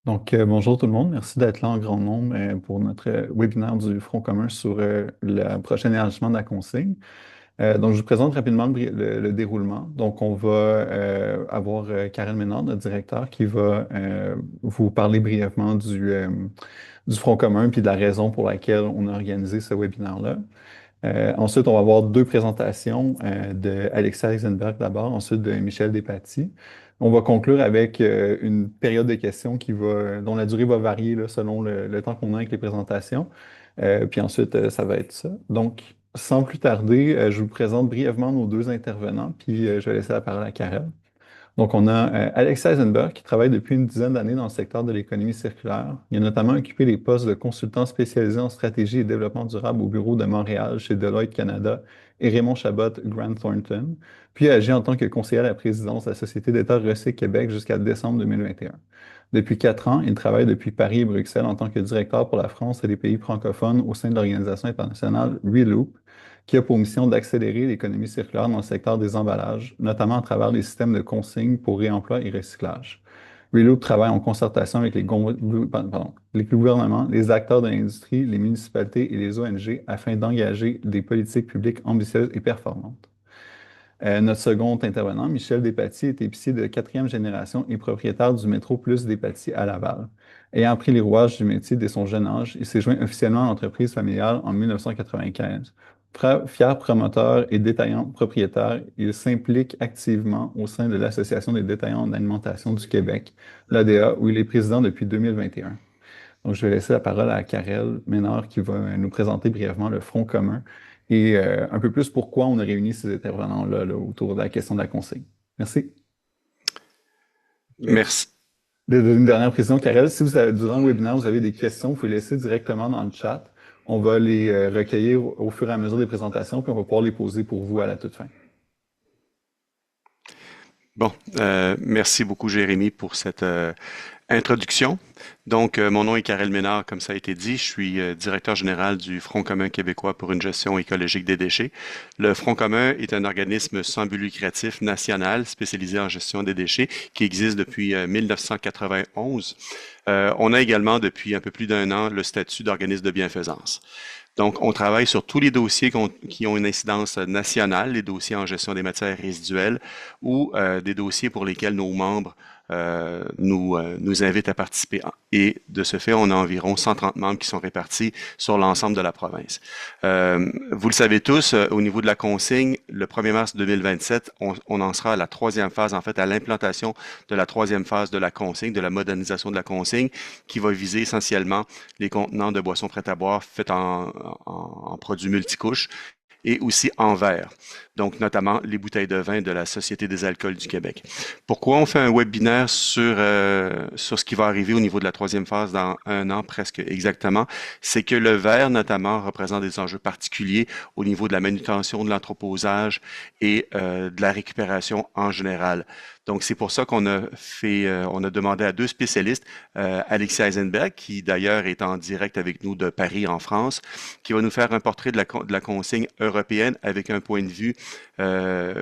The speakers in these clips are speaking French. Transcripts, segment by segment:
Bonjour tout le monde. Merci d'être là en grand nombre pour notre webinaire du Front commun sur le prochain élargissement de la consigne. Je vous présente rapidement le déroulement. Donc, on va avoir Karen Ménard, notre directeur, qui va vous parler brièvement du Front commun puis de la raison pour laquelle on a organisé ce webinaire-là. Ensuite, on va avoir deux présentations de Alexis Eisenberg d'abord, ensuite de Michel Despatie. On va conclure avec une période de questions dont la durée va varier là, selon le temps qu'on a avec les présentations. Puis ensuite, ça va être ça. Donc, sans plus tarder, je vous présente brièvement nos deux intervenants, puis je vais laisser la parole à Karel. Donc, on a Alexis Eisenberg qui travaille depuis une dizaine d'années dans le secteur de l'économie circulaire. Il a notamment occupé les postes de consultant spécialisé en stratégie et développement durable au bureau de Montréal chez Deloitte Canada et Raymond Chabot Grant Thornton, puis a agi en tant que conseiller à la présidence de la Société d'État Recyc Québec jusqu'à décembre 2021. Depuis 4 ans, il travaille depuis Paris et Bruxelles en tant que directeur pour la France et les pays francophones au sein de l'organisation internationale ReLoop, qui a pour mission d'accélérer l'économie circulaire dans le secteur des emballages, notamment à travers les systèmes de consignes pour réemploi et recyclage. ReLoop travaille en concertation avec les gouvernements, les acteurs de l'industrie, les municipalités et les ONG afin d'engager des politiques publiques ambitieuses et performantes. Notre second intervenant, Michel Despatie, est épicier de quatrième génération et propriétaire du métro Plus Despatie à Laval. Ayant appris les rouages du métier dès son jeune âge, il s'est joint officiellement à l'entreprise familiale en 1995. Fier promoteur et détaillant propriétaire, il s'implique activement au sein de l'Association des détaillants d'alimentation du Québec, l'ADA, où il est président depuis 2021. Donc, je vais laisser la parole à Karel Ménard qui va nous présenter brièvement le Front commun et un peu plus pourquoi on a réuni ces intervenants-là là, autour de la question de la consigne. Merci. Merci. Une dernière précision, Karel, si vous avez, durant le webinaire, vous avez des questions, vous pouvez les laisser directement dans le chat. On va les recueillir au fur et à mesure des présentations, puis on va pouvoir les poser pour vous à la toute fin. Bon, merci beaucoup Jérémy pour cette introduction. Donc, mon nom est Karel Ménard, comme ça a été dit. Je suis directeur général du Front commun québécois pour une gestion écologique des déchets. Le Front commun est un organisme sans but lucratif national spécialisé en gestion des déchets qui existe depuis 1991. On a également depuis un peu plus d'un an le statut d'organisme de bienfaisance. Donc, on travaille sur tous les dossiers qui ont une incidence nationale, les dossiers en gestion des matières résiduelles ou des dossiers pour lesquels nos membres nous invitent à participer. Et de ce fait, on a environ 130 membres qui sont répartis sur l'ensemble de la province. Vous le savez tous, au niveau de la consigne, le 1er mars 2027, on en sera à la troisième phase, en fait, à l'implantation de la troisième phase de la consigne, de la modernisation de la consigne, qui va viser essentiellement les contenants de boissons prêtes à boire faits en produits multicouches et aussi en verre, donc notamment les bouteilles de vin de la Société des alcools du Québec. Pourquoi on fait un webinaire sur ce qui va arriver au niveau de la troisième phase dans un an presque exactement? C'est que le verre notamment représente des enjeux particuliers au niveau de la manutention, de l'entreposage et de la récupération en général. Donc, c'est pour ça qu'on on a demandé à deux spécialistes, Alexis Eisenberg, qui d'ailleurs est en direct avec nous de Paris en France, qui va nous faire un portrait de la consigne européenne avec un point de vue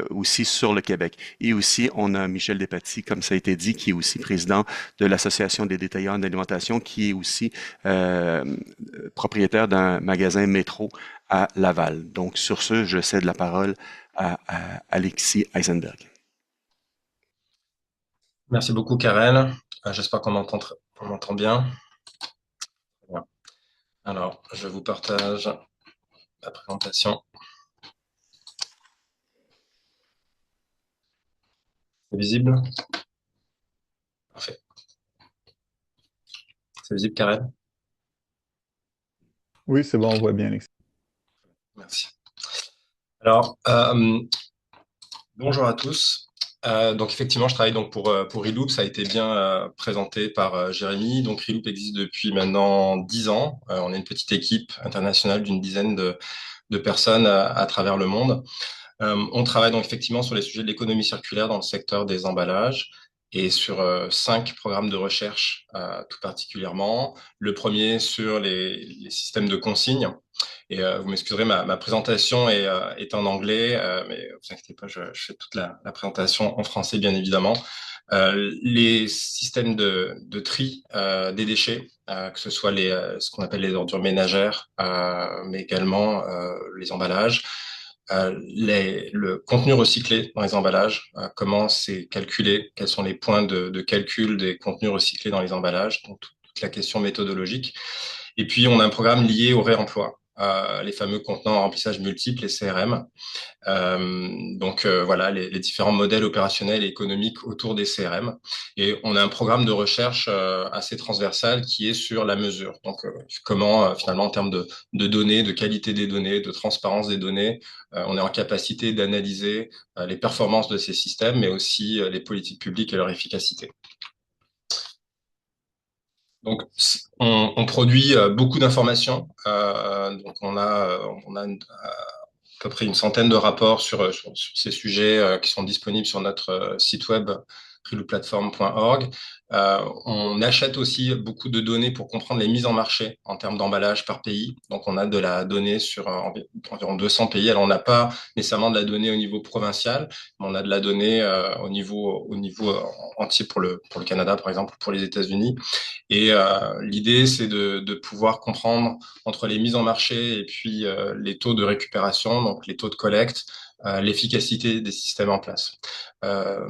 aussi sur le Québec. Et aussi, on a Michel Despatie, comme ça a été dit, qui est aussi président de l'Association des détaillants d'alimentation, qui est aussi propriétaire d'un magasin métro à Laval. Donc, sur ce, je cède la parole à Alexis Eisenberg. Merci beaucoup, Karel. J'espère qu'on m'entend bien. Bien. Alors, je vous partage la présentation. C'est visible? Parfait. C'est visible, Karel? Oui, c'est bon, on voit bien, Alexis. Merci. Alors, bonjour à tous. Donc effectivement, je travaille donc pour ReLoop. Ça a été bien présenté par Jérémy. Donc ReLoop existe depuis maintenant 10 ans. On est une petite équipe internationale d'une dizaine de personnes à travers le monde. On travaille donc effectivement sur les sujets de l'économie circulaire dans le secteur des emballages et sur 5 programmes de recherche tout particulièrement. Le premier sur les systèmes de consignes. Et vous m'excuserez, ma présentation est en anglais, mais vous inquiétez pas, je fais toute la présentation en français, bien évidemment. Les systèmes de tri des déchets, que ce soit ce qu'on appelle les ordures ménagères, mais également les emballages, le contenu recyclé dans les emballages, comment c'est calculé, quels sont les points de calcul des contenus recyclés dans les emballages, donc toute la question méthodologique. Et puis, on a un programme lié au réemploi, les fameux contenants à remplissage multiple, les CRM. Voilà les différents modèles opérationnels et économiques autour des CRM. Et on a un programme de recherche assez transversal qui est sur la mesure. Donc comment finalement en termes de données, de qualité des données, de transparence des données, on est en capacité d'analyser les performances de ces systèmes, mais aussi les politiques publiques et leur efficacité. Donc, on produit beaucoup d'informations. Donc, on a à peu près une centaine de rapports sur ces sujets qui sont disponibles sur notre site web relooplatform.org. On achète aussi beaucoup de données pour comprendre les mises en marché en termes d'emballage par pays. Donc, on a de la donnée sur environ 200 pays. Alors, on n'a pas nécessairement de la donnée au niveau provincial, mais on a de la donnée au niveau entier pour le Canada, par exemple, pour les États-Unis. Et l'idée, c'est de pouvoir comprendre entre les mises en marché et puis les taux de récupération, donc les taux de collecte, l'efficacité des systèmes en place,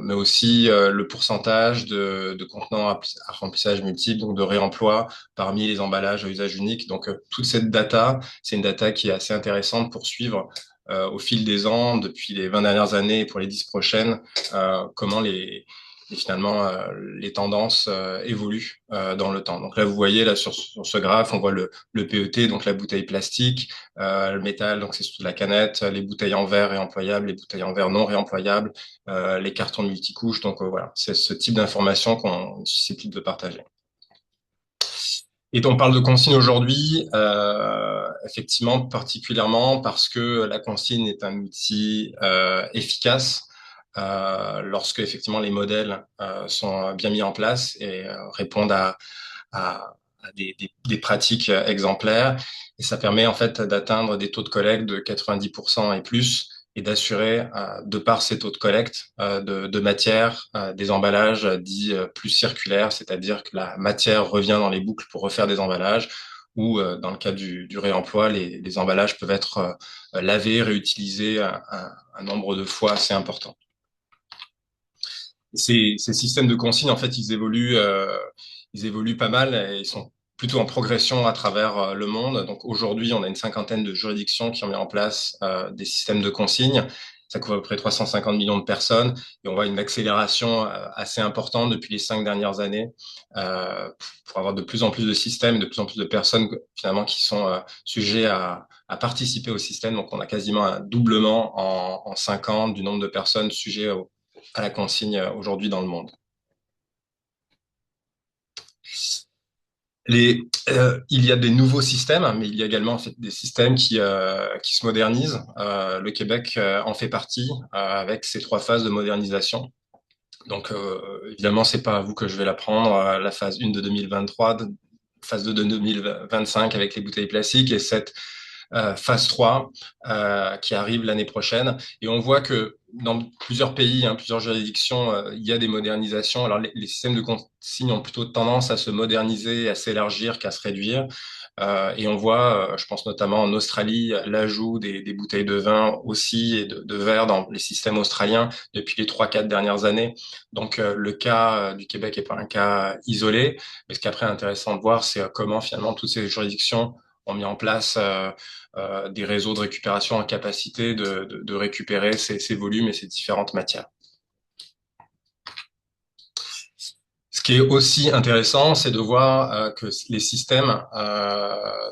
mais aussi le pourcentage de contenants à remplissage multiple, donc de réemploi parmi les emballages à usage unique. Donc toute cette data, c'est une data qui est assez intéressante pour suivre au fil des ans, depuis les 20 dernières années et pour les 10 prochaines, comment finalement les tendances évoluent dans le temps. Donc là, vous voyez là sur ce graphe, on voit le PET, donc la bouteille plastique, le métal, donc c'est surtout la canette, les bouteilles en verre réemployables, les bouteilles en verre non réemployables, les cartons multicouches. Donc voilà, c'est ce type d'information qu'on est susceptible de partager. Et on parle de consigne aujourd'hui, effectivement, particulièrement parce que la consigne est un outil efficace lorsque effectivement les modèles sont bien mis en place et répondent à des pratiques exemplaires. Et ça permet en fait d'atteindre des taux de collecte de 90% et plus et d'assurer, de par ces taux de collecte de matière, des emballages dits plus circulaires, c'est-à-dire que la matière revient dans les boucles pour refaire des emballages, ou dans le cas du réemploi, les emballages peuvent être lavés, réutilisés un nombre de fois assez important. Ces systèmes de consigne, en fait, ils évoluent pas mal et ils sont plutôt en progression à travers le monde. Donc aujourd'hui, on a une cinquantaine de juridictions qui ont mis en place des systèmes de consigne. Ça couvre à peu près 350 millions de personnes et on voit une accélération assez importante depuis les 5 dernières années pour avoir de plus en plus de systèmes, de plus en plus de personnes finalement qui sont sujets à participer au système. Donc on a quasiment un doublement en 5 ans du nombre de personnes sujets à la consigne aujourd'hui dans le monde. Il y a des nouveaux systèmes, mais il y a également en fait, des systèmes qui se modernisent. Le Québec en fait partie avec ces 3 phases de modernisation. Donc évidemment, c'est pas à vous que je vais l'apprendre. La phase 1 de 2023, phase 2 de 2025 avec les bouteilles plastiques et cette phase 3 qui arrive l'année prochaine. Et on voit que dans plusieurs pays, plusieurs juridictions, il y a des modernisations. Alors les systèmes de consigne ont plutôt tendance à se moderniser, à s'élargir qu'à se réduire. Et on voit, je pense notamment en Australie, l'ajout des bouteilles de vin aussi et de verre dans les systèmes australiens depuis les 3-4 dernières années. Donc le cas du Québec n'est pas un cas isolé, mais ce qui est après intéressant de voir, c'est comment finalement toutes ces juridictions ont mis en place des réseaux de récupération en capacité de récupérer ces volumes et ces différentes matières. Ce qui est aussi intéressant, c'est de voir que les systèmes,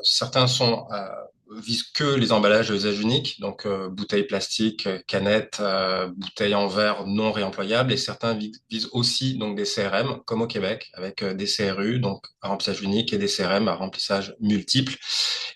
certains visent que les emballages à usage unique, donc bouteilles plastiques, canettes, bouteilles en verre non réemployables, et certains visent aussi donc des CRM, comme au Québec, avec des CRU, donc à remplissage unique, et des CRM à remplissage multiple.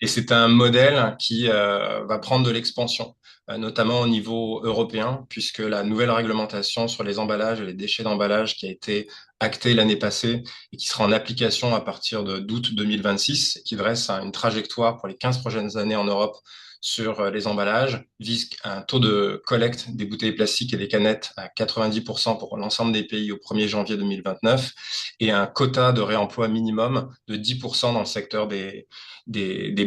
Et c'est un modèle qui va prendre de l'expansion, notamment au niveau européen, puisque la nouvelle réglementation sur les emballages et les déchets d'emballage qui a été actée l'année passée et qui sera en application à partir d'août 2026, qui dresse une trajectoire pour les 15 prochaines années en Europe sur les emballages, vise un taux de collecte des bouteilles plastiques et des canettes à 90% pour l'ensemble des pays au 1er janvier 2029 et un quota de réemploi minimum de 10% dans le secteur des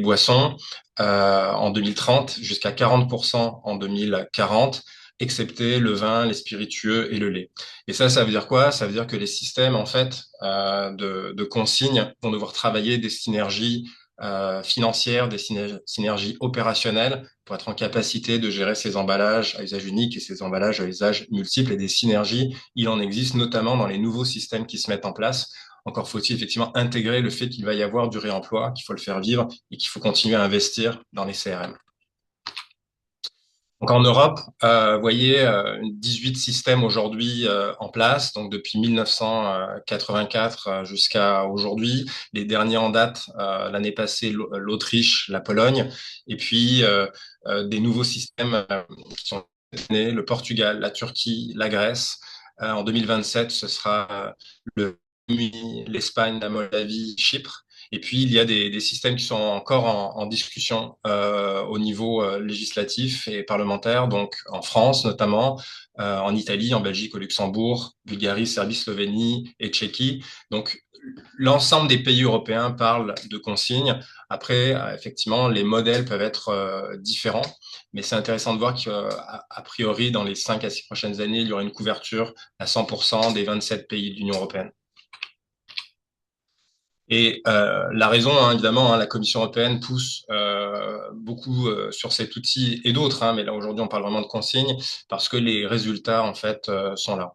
boissons en 2030 jusqu'à 40% en 2040, excepté le vin, les spiritueux et le lait. Et ça veut dire quoi? Ça veut dire que les systèmes en fait de consignes vont devoir travailler des synergies financières, des synergies opérationnelles pour être en capacité de gérer ces emballages à usage unique et ces emballages à usage multiple. Et des synergies, il en existe notamment dans les nouveaux systèmes qui se mettent en place. Encore faut-il effectivement intégrer le fait qu'il va y avoir du réemploi, qu'il faut le faire vivre et qu'il faut continuer à investir dans les CRM. Donc en Europe, vous voyez 18 systèmes aujourd'hui en place, donc depuis 1984 jusqu'à aujourd'hui. Les derniers en date, l'année passée, l'Autriche, la Pologne, et puis des nouveaux systèmes qui sont nés, le Portugal, la Turquie, la Grèce. En 2027, ce sera l'Espagne, la Moldavie, Chypre. Et puis, il y a des systèmes qui sont encore en discussion au niveau législatif et parlementaire, donc en France notamment, en Italie, en Belgique, au Luxembourg, Bulgarie, Serbie, Slovénie et Tchéquie. Donc, l'ensemble des pays européens parlent de consignes. Après, effectivement, les modèles peuvent être différents, mais c'est intéressant de voir qu'a priori, dans les 5 à 6 prochaines années, il y aura une couverture à 100% des 27 pays de l'Union européenne. Et la raison, évidemment, la Commission européenne pousse beaucoup sur cet outil et d'autres, mais là aujourd'hui on parle vraiment de consignes parce que les résultats en fait sont là.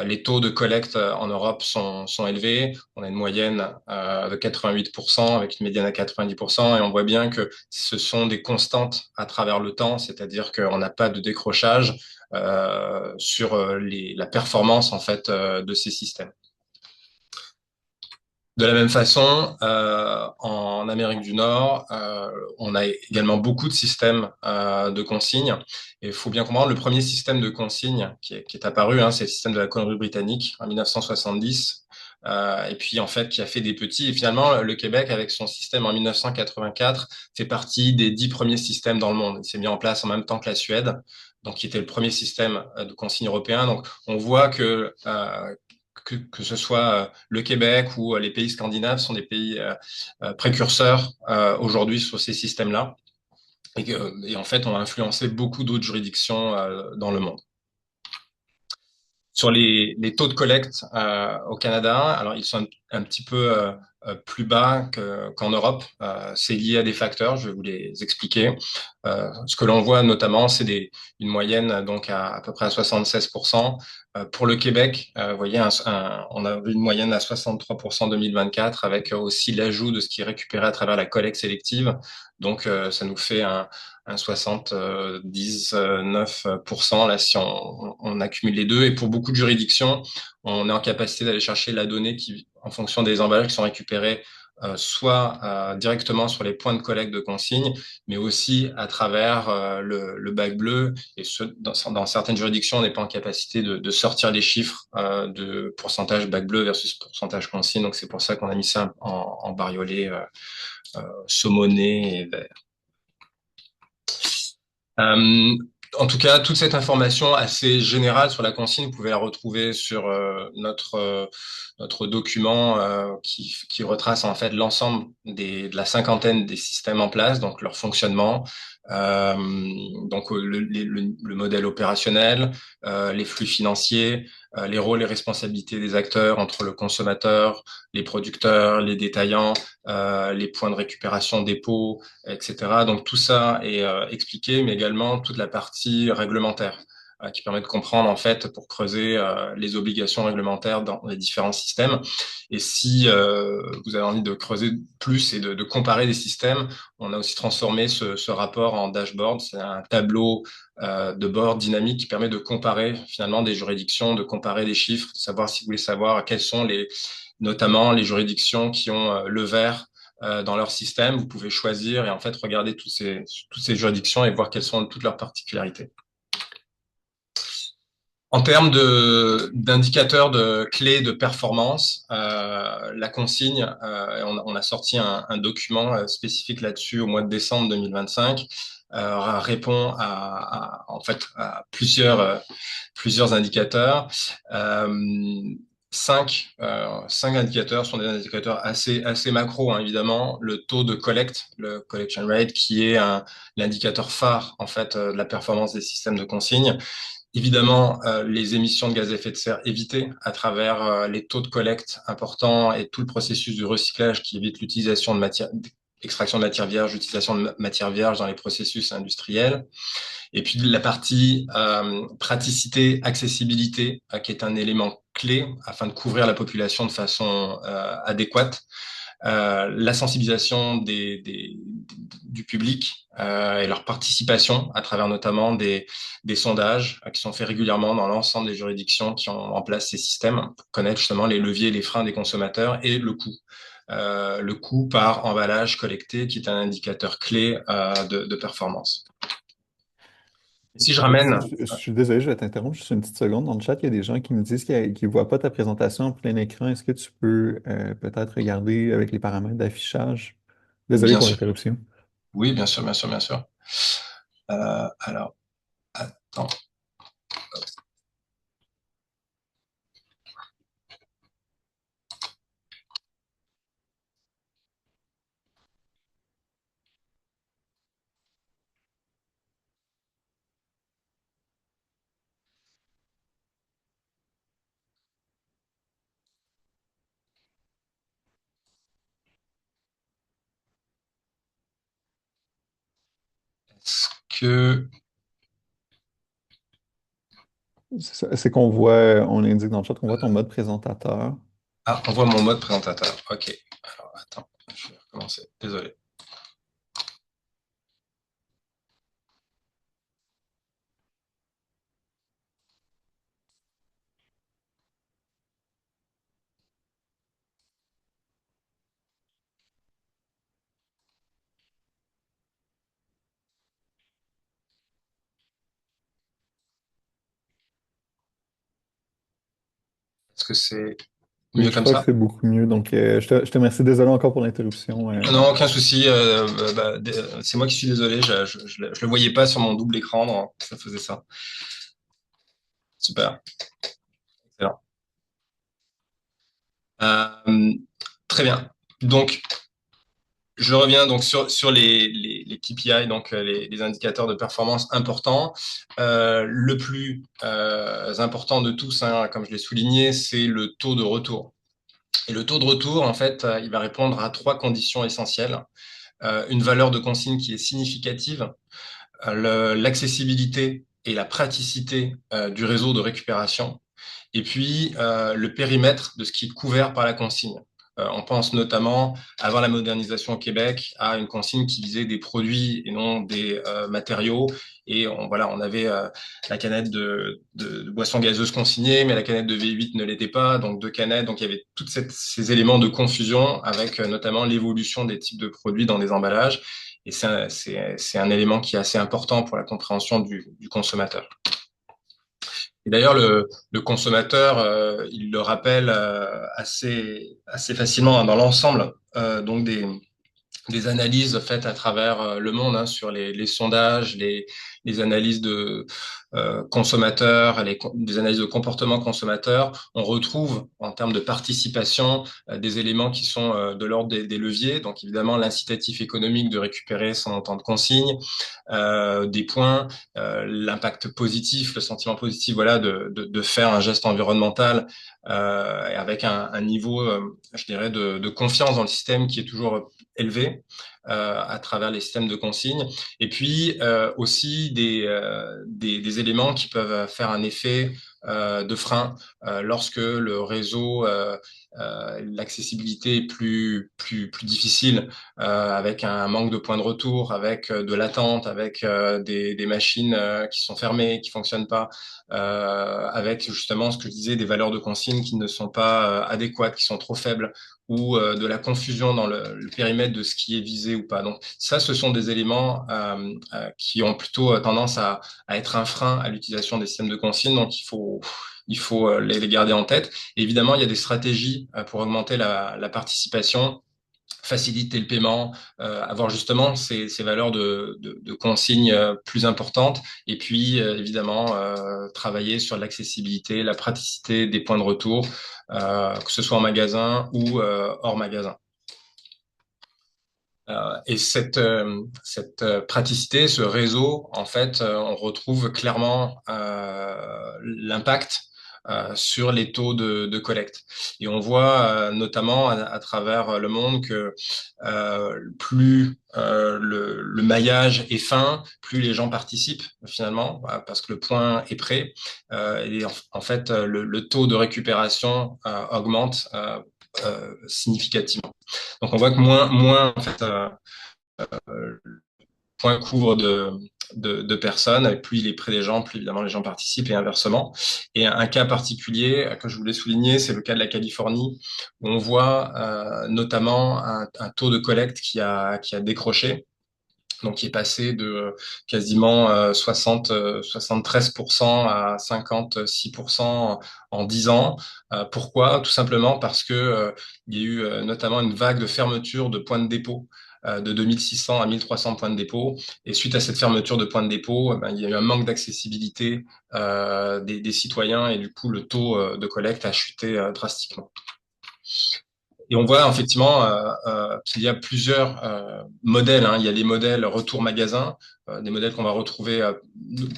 Les taux de collecte en Europe sont élevés. On a une moyenne de 88% avec une médiane à 90% et on voit bien que ce sont des constantes à travers le temps, c'est-à-dire qu'on n'a pas de décrochage sur la performance en fait de ces systèmes. De la même façon, en Amérique du Nord, on a également beaucoup de systèmes de consignes. Et il faut bien comprendre, le premier système de consignes qui est apparu, c'est le système de la Colombie-Britannique en 1970. Et puis en fait qui a fait des petits. Et finalement, le Québec, avec son système en 1984, fait partie des 10 premiers systèmes dans le monde. Il s'est mis en place en même temps que la Suède, donc qui était le premier système de consigne européen. Donc on voit que ce soit le Québec ou les pays scandinaves sont des pays précurseurs aujourd'hui sur ces systèmes-là et en fait ont influencé beaucoup d'autres juridictions dans le monde. Sur les taux de collecte au Canada, alors ils sont un petit peu plus bas qu'en Europe. C'est lié à des facteurs, je vais vous les expliquer. Ce que l'on voit notamment, c'est une moyenne donc à peu près à 76%. Pour le Québec, vous voyez, on a une moyenne à 63% en 2024 avec aussi l'ajout de ce qui est récupéré à travers la collecte sélective. Donc, ça nous fait un 79% là si on accumule les deux. Et pour beaucoup de juridictions, on est en capacité d'aller chercher la donnée qui, en fonction des emballages qui sont récupérés, soit directement sur les points de collecte de consignes, mais aussi à travers le bac bleu. Et dans certaines juridictions, on n'est pas en capacité de sortir les chiffres de pourcentage bac bleu versus pourcentage consigne. Donc c'est pour ça qu'on a mis ça en bariolé saumoné et vert. En tout cas, toute cette information assez générale sur la consigne, vous pouvez la retrouver sur notre document qui retrace en fait l'ensemble de la cinquantaine des systèmes en place, donc leur fonctionnement, donc le modèle opérationnel, les flux financiers, les rôles et responsabilités des acteurs entre le consommateur, les producteurs, les détaillants, les points de récupération dépôt, etc. Donc tout ça est expliqué, mais également toute la partie réglementaire qui permet de comprendre en fait pour creuser les obligations réglementaires dans les différents systèmes. Et si vous avez envie de creuser plus et de comparer des systèmes, on a aussi transformé ce rapport en dashboard. C'est un tableau de bord dynamique qui permet de comparer finalement des juridictions, de comparer des chiffres, de savoir si vous voulez savoir quelles sont notamment les juridictions qui ont le vert dans leur système. Vous pouvez choisir et en fait regarder toutes ces juridictions et voir quelles sont toutes leurs particularités. En termes d'indicateurs de clés de performance, la consigne, on a sorti un document spécifique là-dessus au mois de décembre 2025. répond en fait à plusieurs indicateurs. Cinq indicateurs sont des indicateurs assez macro, hein, évidemment. Le taux de collecte, le collection rate, qui est l'indicateur phare en fait de la performance des systèmes de consigne. Évidemment, les émissions de gaz à effet de serre évitées à travers les taux de collecte importants et tout le processus de recyclage qui évite l'utilisation de matière, extraction de matière vierge, utilisation de matière vierge dans les processus industriels. Et puis la partie praticité, accessibilité, qui est un élément clé afin de couvrir la population de façon adéquate. La sensibilisation du public et leur participation à travers notamment des sondages qui sont faits régulièrement dans l'ensemble des juridictions qui ont en place ces systèmes pour connaître justement les leviers, les freins des consommateurs et le coût. Le coût par emballage collecté qui est un indicateur clé de performance. Si je ramène... Je suis désolé, je vais t'interrompre juste une petite seconde. Dans le chat, il y a des gens qui me disent qu'ils ne voient pas ta présentation en plein écran. Est-ce que tu peux peut-être regarder avec les paramètres d'affichage? Désolé Bien pour sûr. l'interruption. Oui, bien sûr, bien sûr, bien sûr. Alors, attends. Est-ce que... C'est qu'on voit, on indique dans le chat qu'on voit ton mode présentateur. Ah, on voit mon mode présentateur. OK. Alors, attends, je vais recommencer. Désolé. Est-ce que c'est Oui, mieux je comme crois que ça? c'est beaucoup mieux. Donc, je te remercie. Désolé encore pour l'interruption. Non, aucun souci. C'est moi qui suis désolé. Je le voyais pas sur mon double écran, donc ça faisait ça. Super. Excellent. Euh, Très bien. Donc, je reviens donc sur les KPI, donc les indicateurs de performance importants. Le plus important de tous, hein, comme je l'ai souligné, c'est le taux de retour. Et le taux de retour, en fait, il va répondre à trois conditions essentielles. Une valeur de consigne qui est significative, l'accessibilité et la praticité du réseau de récupération, et puis le périmètre de ce qui est couvert par la consigne. On pense notamment, avant la modernisation au Québec, à une consigne qui visait des produits et non des matériaux. Et on avait la canette de boisson gazeuse consignée, mais la canette de V8 ne l'était pas, donc deux canettes. Donc il y avait tous ces éléments de confusion avec notamment l'évolution des types de produits dans des emballages. Et c'est un élément qui est assez important pour la compréhension du consommateur. Et d'ailleurs, le consommateur, il le rappelle assez facilement, hein, dans l'ensemble donc des analyses faites à travers le monde, hein, sur les sondages, les analyses de consommateurs, des analyses de comportement consommateur. On retrouve en termes de participation des éléments qui sont de l'ordre des leviers. Donc évidemment l'incitatif économique de récupérer son montant de consigne, des points, l'impact positif, le sentiment positif, voilà, de faire un geste environnemental avec un niveau, je dirais, de confiance dans le système qui est toujours élevé à travers les systèmes de consigne. Et puis aussi des éléments qui peuvent faire un effet de frein lorsque le réseau, l'accessibilité est plus difficile, avec un manque de points de retour, avec de l'attente, avec des machines qui sont fermées, qui fonctionnent pas, avec justement ce que je disais, des valeurs de consigne qui ne sont pas adéquates, qui sont trop faibles, ou de la confusion dans le périmètre de ce qui est visé ou pas. Donc ça, ce sont des éléments qui ont plutôt tendance à être un frein à l'utilisation des systèmes de consigne. Donc il faut les garder en tête. Et évidemment, il y a des stratégies pour augmenter la participation faciliter le paiement, avoir justement ces valeurs de consigne plus importantes, et puis évidemment travailler sur l'accessibilité, la praticité des points de retour, que ce soit en magasin ou hors magasin. Et cette praticité, ce réseau, en fait, on retrouve clairement l'impact sur les taux de collecte. Et on voit notamment à travers le monde que plus le maillage est fin, plus les gens participent finalement, parce que le point est prêt. Et en fait, le taux de récupération augmente significativement. Donc on voit que moins en fait, le point couvre de personnes, et plus il est près des gens, plus évidemment les gens participent et inversement. Et un cas particulier que je voulais souligner, c'est le cas de la Californie, où on voit notamment un taux de collecte qui a décroché, donc qui est passé de quasiment 73% à 56% en 10 ans. Pourquoi? Tout simplement parce que il y a eu notamment une vague de fermeture de points de dépôt de 2600 à 1300 points de dépôt. Et suite à cette fermeture de points de dépôt, il y a eu un manque d'accessibilité des citoyens, et du coup, le taux de collecte a chuté drastiquement. Et on voit effectivement qu'il y a plusieurs modèles. Il y a les modèles retour magasin, des modèles qu'on va retrouver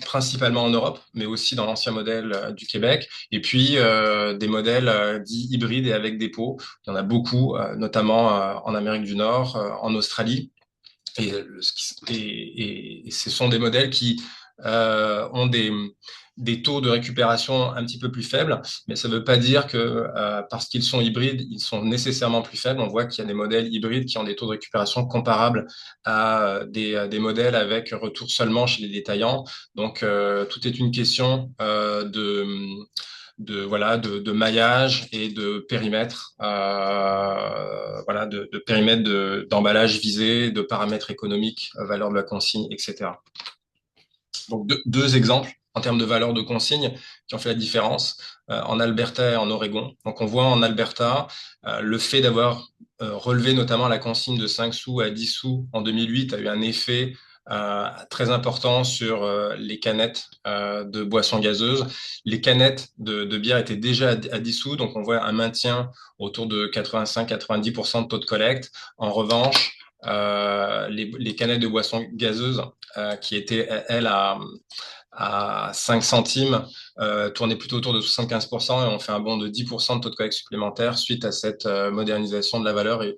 principalement en Europe, mais aussi dans l'ancien modèle du Québec. Et puis des modèles dits hybrides et avec dépôt. Il y en a beaucoup, notamment en Amérique du Nord, en Australie. Et ce sont des modèles qui ont des taux de récupération un petit peu plus faibles, mais ça ne veut pas dire que parce qu'ils sont hybrides, ils sont nécessairement plus faibles. On voit qu'il y a des modèles hybrides qui ont des taux de récupération comparables à des modèles avec retour seulement chez les détaillants. Donc, tout est une question de maillage et de périmètre, de périmètre d'emballage visé, de paramètres économiques, valeur de la consigne, etc. Donc deux exemples en termes de valeur de consigne qui ont fait la différence en Alberta et en Oregon. Donc on voit en Alberta le fait d'avoir relevé notamment la consigne de 5 sous à 10 sous en 2008 a eu un effet très important sur les canettes de boissons gazeuses. Les canettes de bière étaient déjà à 10 sous, donc on voit un maintien autour de 85-90% de taux de collecte. En revanche, les canettes de boissons gazeuses qui étaient, elles, à 5 centimes, tournaient plutôt autour de 75%, et on fait un bond de 10% de taux de collecte supplémentaire suite à cette modernisation de la valeur et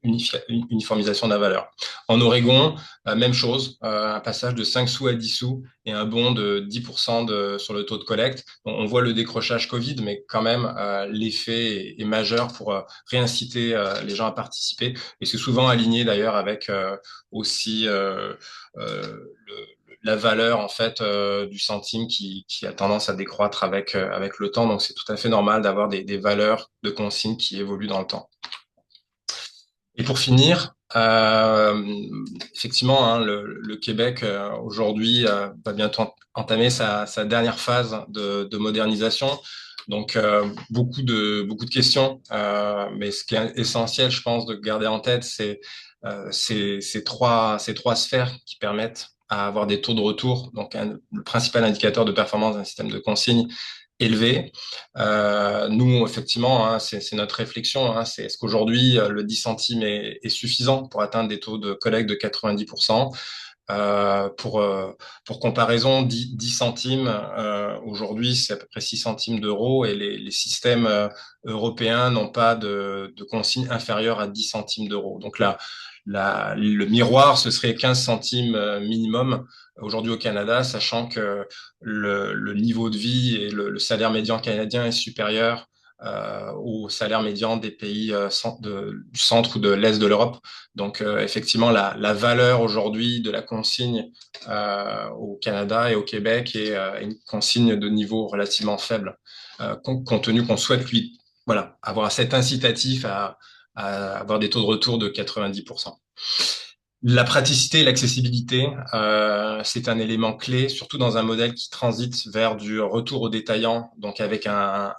uniformisation de la valeur. En Oregon, même chose, un passage de 5 sous à 10 sous et un bond de 10% sur le taux de collecte. On voit le décrochage Covid, mais quand même, l'effet est majeur pour réinciter les gens à participer. Et c'est souvent aligné d'ailleurs avec aussi la valeur en fait du centime qui a tendance à décroître avec le temps. Donc c'est tout à fait normal d'avoir des valeurs de consigne qui évoluent dans le temps. Et pour finir, effectivement, le Québec aujourd'hui va bientôt entamer sa dernière phase de modernisation. Donc beaucoup de questions, mais ce qui est essentiel, je pense, de garder en tête, c'est ces trois sphères qui permettent à avoir des taux de retour. Donc le principal indicateur de performance d'un système de consigne élevé. Nous, effectivement, c'est notre réflexion. C'est est-ce qu'aujourd'hui, le 10 centimes est suffisant pour atteindre des taux de collecte de 90%. Pour comparaison, 10 centimes, aujourd'hui, c'est à peu près 6 centimes d'euros, et les systèmes européens n'ont pas de consigne inférieure à 10 centimes d'euros. Donc là, le miroir, ce serait 15 centimes minimum aujourd'hui au Canada, sachant que le niveau de vie et le salaire médian canadien est supérieur au salaire médian des pays du centre ou de l'est de l'Europe. Donc effectivement, la valeur aujourd'hui de la consigne au Canada et au Québec est une consigne de niveau relativement faible, compte tenu qu'on souhaite avoir cet incitatif à avoir des taux de retour de 90%. La praticité et l'accessibilité, c'est un élément clé, surtout dans un modèle qui transite vers du retour au détaillant, donc avec un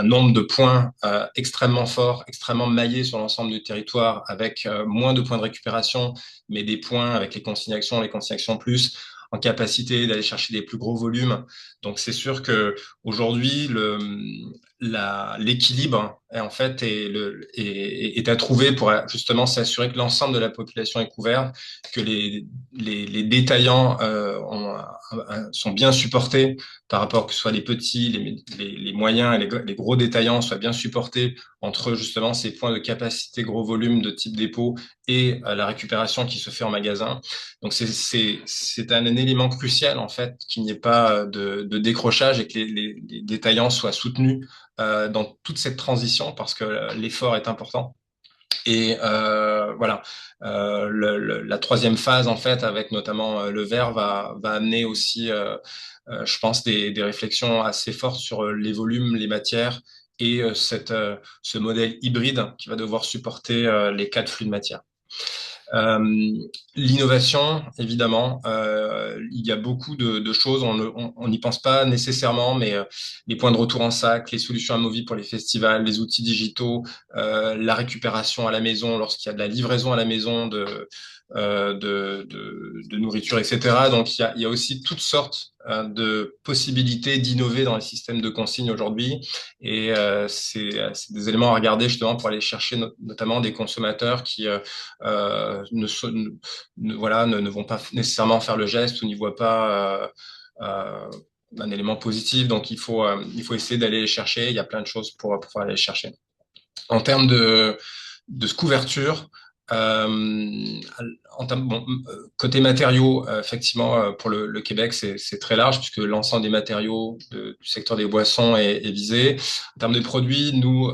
nombre de points extrêmement fort, extrêmement maillé sur l'ensemble du territoire, avec moins de points de récupération, mais des points avec les consignations plus, en capacité d'aller chercher des plus gros volumes. Donc c'est sûr que aujourd'hui l'équilibre est en fait est à trouver pour justement s'assurer que l'ensemble de la population est couverte, que les détaillants sont bien supportés par rapport que ce soit les petits, les moyens et les gros détaillants soient bien supportés entre justement ces points de capacité gros volume de type dépôt et la récupération qui se fait en magasin. Donc c'est un élément crucial en fait qu'il n'y ait pas de décrochage et que les détaillants soient soutenus dans toute cette transition parce que l'effort est important. Et voilà, la troisième phase en fait, avec notamment le verre, va amener aussi, je pense, des réflexions assez fortes sur les volumes, les matières et ce modèle hybride qui va devoir supporter les quatre flux de matière. Euh, L'innovation, évidemment, il y a beaucoup de choses, on n'y pense pas nécessairement, mais les points de retour en sac, les solutions amovibles pour les festivals, les outils digitaux, la récupération à la maison lorsqu'il y a de la livraison à la maison de nourriture, etc. Donc il y a aussi toutes sortes de possibilités d'innover dans les systèmes de consigne aujourd'hui, et c'est des éléments à regarder justement pour aller chercher notamment des consommateurs qui voilà, ne vont pas nécessairement faire le geste ou n'y voient pas un élément positif. Donc, il faut essayer d'aller les chercher. Il y a plein de choses pour pouvoir aller les chercher. En termes de couverture, bon, côté matériaux, effectivement, pour le Québec, c'est très large puisque l'ensemble des matériaux du secteur des boissons est visé. En termes de produits, nous,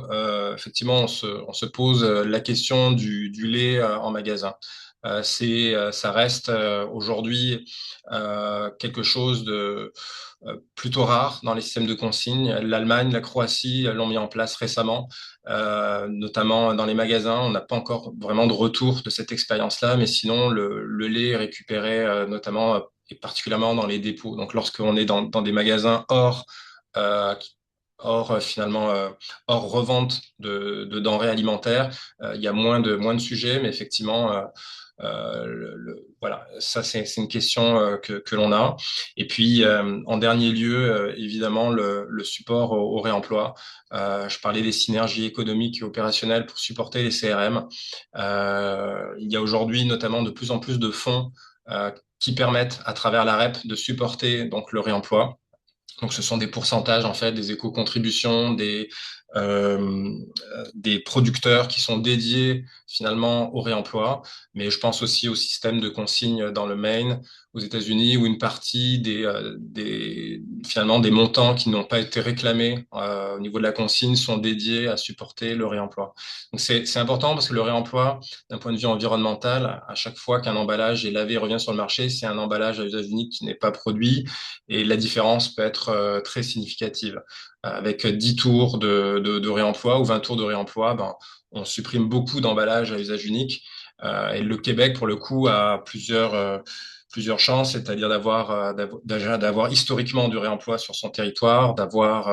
effectivement, on se pose la question du lait en magasin. Ça reste aujourd'hui quelque chose de plutôt rare dans les systèmes de consigne. L'Allemagne, la Croatie l'ont mis en place récemment, notamment dans les magasins. On n'a pas encore vraiment de retour de cette expérience-là, mais sinon, le lait est récupéré notamment et particulièrement dans les dépôts. Donc, lorsqu'on est dans des magasins euh, finalement hors revente de denrées alimentaires, il y a moins de sujets, mais effectivement voilà, ça c'est une question que l'on a. Et puis en dernier lieu, évidemment le support au réemploi. Je parlais des synergies économiques et opérationnelles pour supporter les CRM. Il y a aujourd'hui notamment de plus en plus de fonds qui permettent à travers la REP de supporter donc le réemploi. Donc, ce sont des pourcentages, en fait, des éco-contributions, des producteurs qui sont dédiés finalement au réemploi. Mais je pense aussi au système de consigne dans le Maine, aux États-Unis, où une partie finalement, des montants qui n'ont pas été réclamés au niveau de la consigne sont dédiés à supporter le réemploi. Donc, c'est important parce que le réemploi, d'un point de vue environnemental, à chaque fois qu'un emballage est lavé et revient sur le marché, c'est un emballage à usage unique qui n'est pas produit et la différence peut être très significative. Avec 10 tours de réemploi ou 20 tours de réemploi, ben, on supprime beaucoup d'emballages à usage unique. Et le Québec, pour le coup, a plusieurs chances, c'est-à-dire déjà d'avoir historiquement du réemploi sur son territoire, d'avoir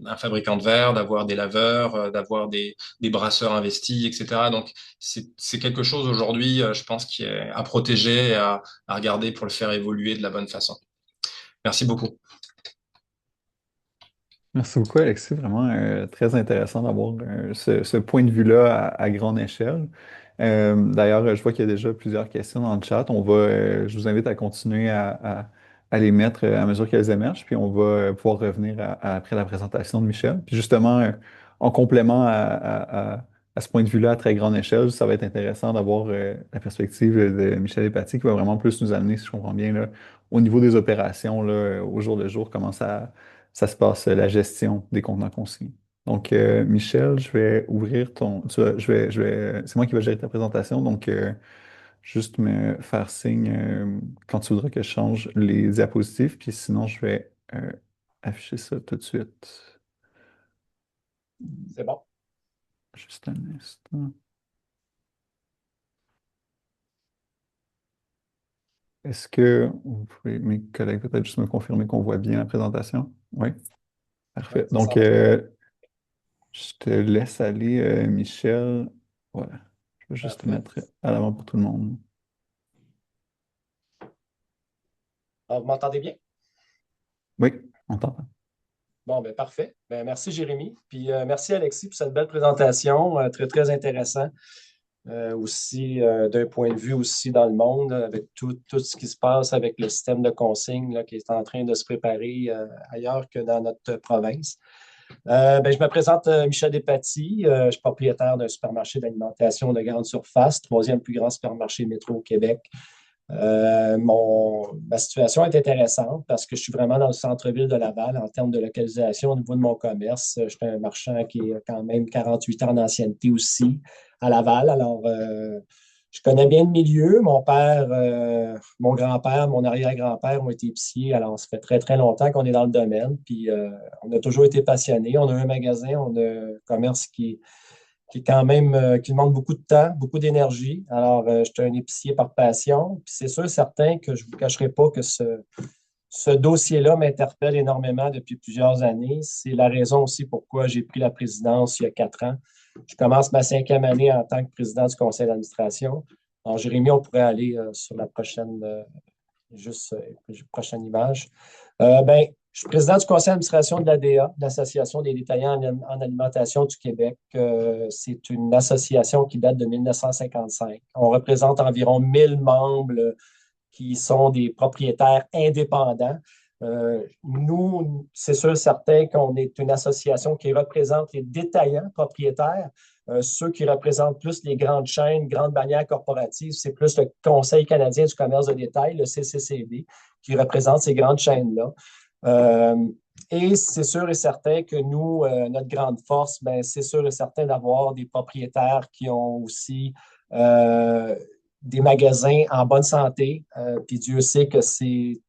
un fabricant de verre, d'avoir des laveurs, d'avoir des brasseurs investis, etc. Donc, c'est quelque chose aujourd'hui, je pense, qui est à protéger et à regarder pour le faire évoluer de la bonne façon. Merci beaucoup. Merci beaucoup, Alexis. Vraiment très intéressant d'avoir ce point de vue-là à grande échelle. D'ailleurs, je vois qu'il y a déjà plusieurs questions dans le chat. Je vous invite à continuer à les mettre à mesure qu'elles émergent, puis on va pouvoir revenir après la présentation de Michel. Puis justement, en complément à ce point de vue-là à très grande échelle, ça va être intéressant d'avoir la perspective de Michel Epati qui va vraiment plus nous amener, si je comprends bien, là, au niveau des opérations, là, au jour le jour, comment ça se passe, la gestion des contenants consignés. Donc, Michel, je vais ouvrir c'est moi qui vais gérer ta présentation, donc juste me faire signe quand tu voudras que je change les diapositives, puis sinon, je vais afficher ça tout de suite. C'est bon. Juste un instant. Est-ce que vous pouvez, mes collègues, peut-être juste me confirmer qu'on voit bien la présentation? Oui, Oui, parfait. ça Donc, semble très bien. je te laisse aller, Michel. Voilà. Je vais juste te Parfait. mettre à l'avant pour tout le monde. Ah, vous m'entendez bien? Oui, on t'entend. Bon, ben parfait. Ben, merci Jérémy. Puis merci Alexis pour cette belle présentation. Très, très intéressant. Aussi d'un point de vue aussi dans le monde, avec tout ce qui se passe avec le système de consigne là, qui est en train de se préparer ailleurs que dans notre province. Ben, je me présente Michel Despatie. Je suis propriétaire d'un supermarché d'alimentation de grande surface, troisième plus grand supermarché métro au Québec. Ma situation est intéressante parce que je suis vraiment dans le centre-ville de Laval en termes de localisation au niveau de mon commerce. Je suis un marchand qui a quand même 48 ans d'ancienneté aussi à Laval. Alors, je connais bien le milieu. Mon père, mon grand-père, mon arrière-grand-père ont été épiciers. Alors, ça fait très, très longtemps qu'on est dans le domaine. Puis, on a toujours été passionnés. On a un magasin, on a un commerce qui est quand même, qui demande beaucoup de temps, beaucoup d'énergie. Alors, je suis un épicier par passion. Puis c'est sûr, certain que je ne vous cacherai pas que ce dossier-là m'interpelle énormément depuis plusieurs années. C'est la raison aussi pourquoi j'ai pris la présidence il y a 4 ans. Je commence ma 5e année en tant que président du conseil d'administration. Alors, Jérémy, on pourrait aller sur la prochaine, prochaine image. Ben, je suis président du conseil d'administration de l'ADA, de l'Association des détaillants en alimentation du Québec. C'est une association qui date de 1955. On représente environ 1000 membres qui sont des propriétaires indépendants. Nous, c'est sûr certain qu'on est une association qui représente les détaillants propriétaires. Ceux qui représentent plus les grandes chaînes, grandes bannières corporatives, c'est plus le Conseil canadien du commerce de détail, le CCCD, qui représente ces grandes chaînes-là. Euh, et c'est sûr et certain que nous, notre grande force, ben, c'est sûr et certain d'avoir des propriétaires qui ont aussi des magasins en bonne santé. Puis Dieu sait que c'est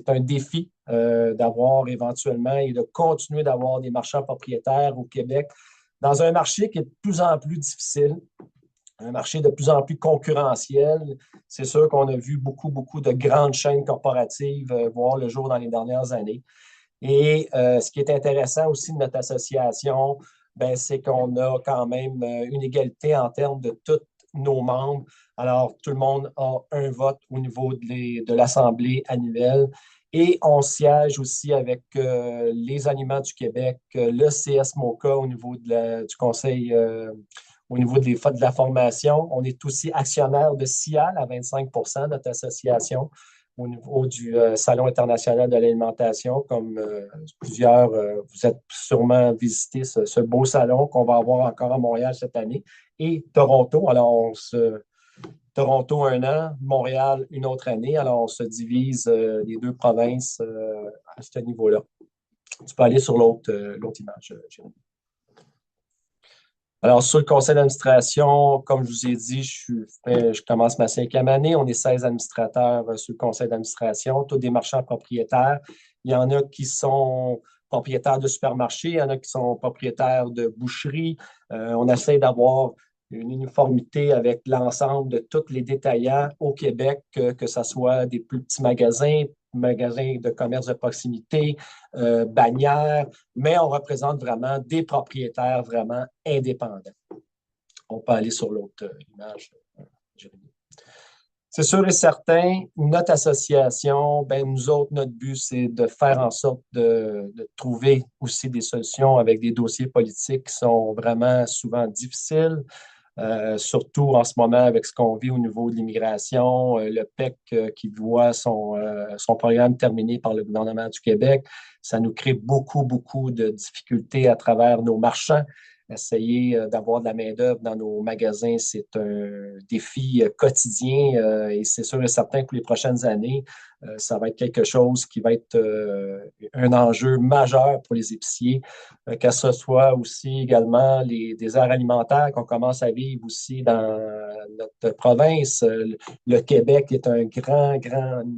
un défi d'avoir éventuellement et de continuer d'avoir des marchands propriétaires au Québec dans un marché qui est de plus en plus difficile, un marché de plus en plus concurrentiel. C'est sûr qu'on a vu beaucoup, beaucoup de grandes chaînes corporatives voir le jour dans les dernières années. Et ce qui est intéressant aussi de notre association, ben, c'est qu'on a quand même une égalité en termes de tous nos membres. Alors, tout le monde a un vote au niveau de l'Assemblée annuelle. Et on siège aussi avec les Aliments du Québec, le CS-MOCA au niveau du Conseil, au niveau de la formation. On est aussi actionnaire de CIAL à 25 notre association au niveau du Salon international de l'alimentation, comme plusieurs, vous êtes sûrement visité ce beau salon qu'on va avoir encore à Montréal cette année, et Toronto. Alors, Toronto un an, Montréal une autre année. Alors, on se divise les deux provinces à ce niveau-là. Tu peux aller sur l'autre image, Jérémy. Alors, sur le conseil d'administration, comme je vous ai dit, je commence ma 5e année. On est 16 administrateurs sur le conseil d'administration, tous des marchands propriétaires. Il y en a qui sont propriétaires de supermarchés, il y en a qui sont propriétaires de boucheries. On essaie d'avoir une uniformité avec l'ensemble de tous les détaillants au Québec, que ce soit des plus petits magasins de commerce de proximité, bannières, mais on représente vraiment des propriétaires vraiment indépendants. On peut aller sur l'autre image, Jérémy. C'est sûr et certain, notre association, ben, nous autres, notre but, c'est de faire en sorte de trouver aussi des solutions avec des dossiers politiques qui sont vraiment souvent difficiles. Surtout en ce moment avec ce qu'on vit au niveau de l'immigration, le PEC qui voit son programme terminé par le gouvernement du Québec, ça nous crée beaucoup, beaucoup de difficultés à travers nos marchands. Essayer d'avoir de la main-d'œuvre dans nos magasins, c'est un défi quotidien et c'est sûr et certain que pour les prochaines années, ça va être quelque chose qui va être un enjeu majeur pour les épiciers, que ce soit aussi également des aires alimentaires qu'on commence à vivre aussi dans notre province. Le Québec est une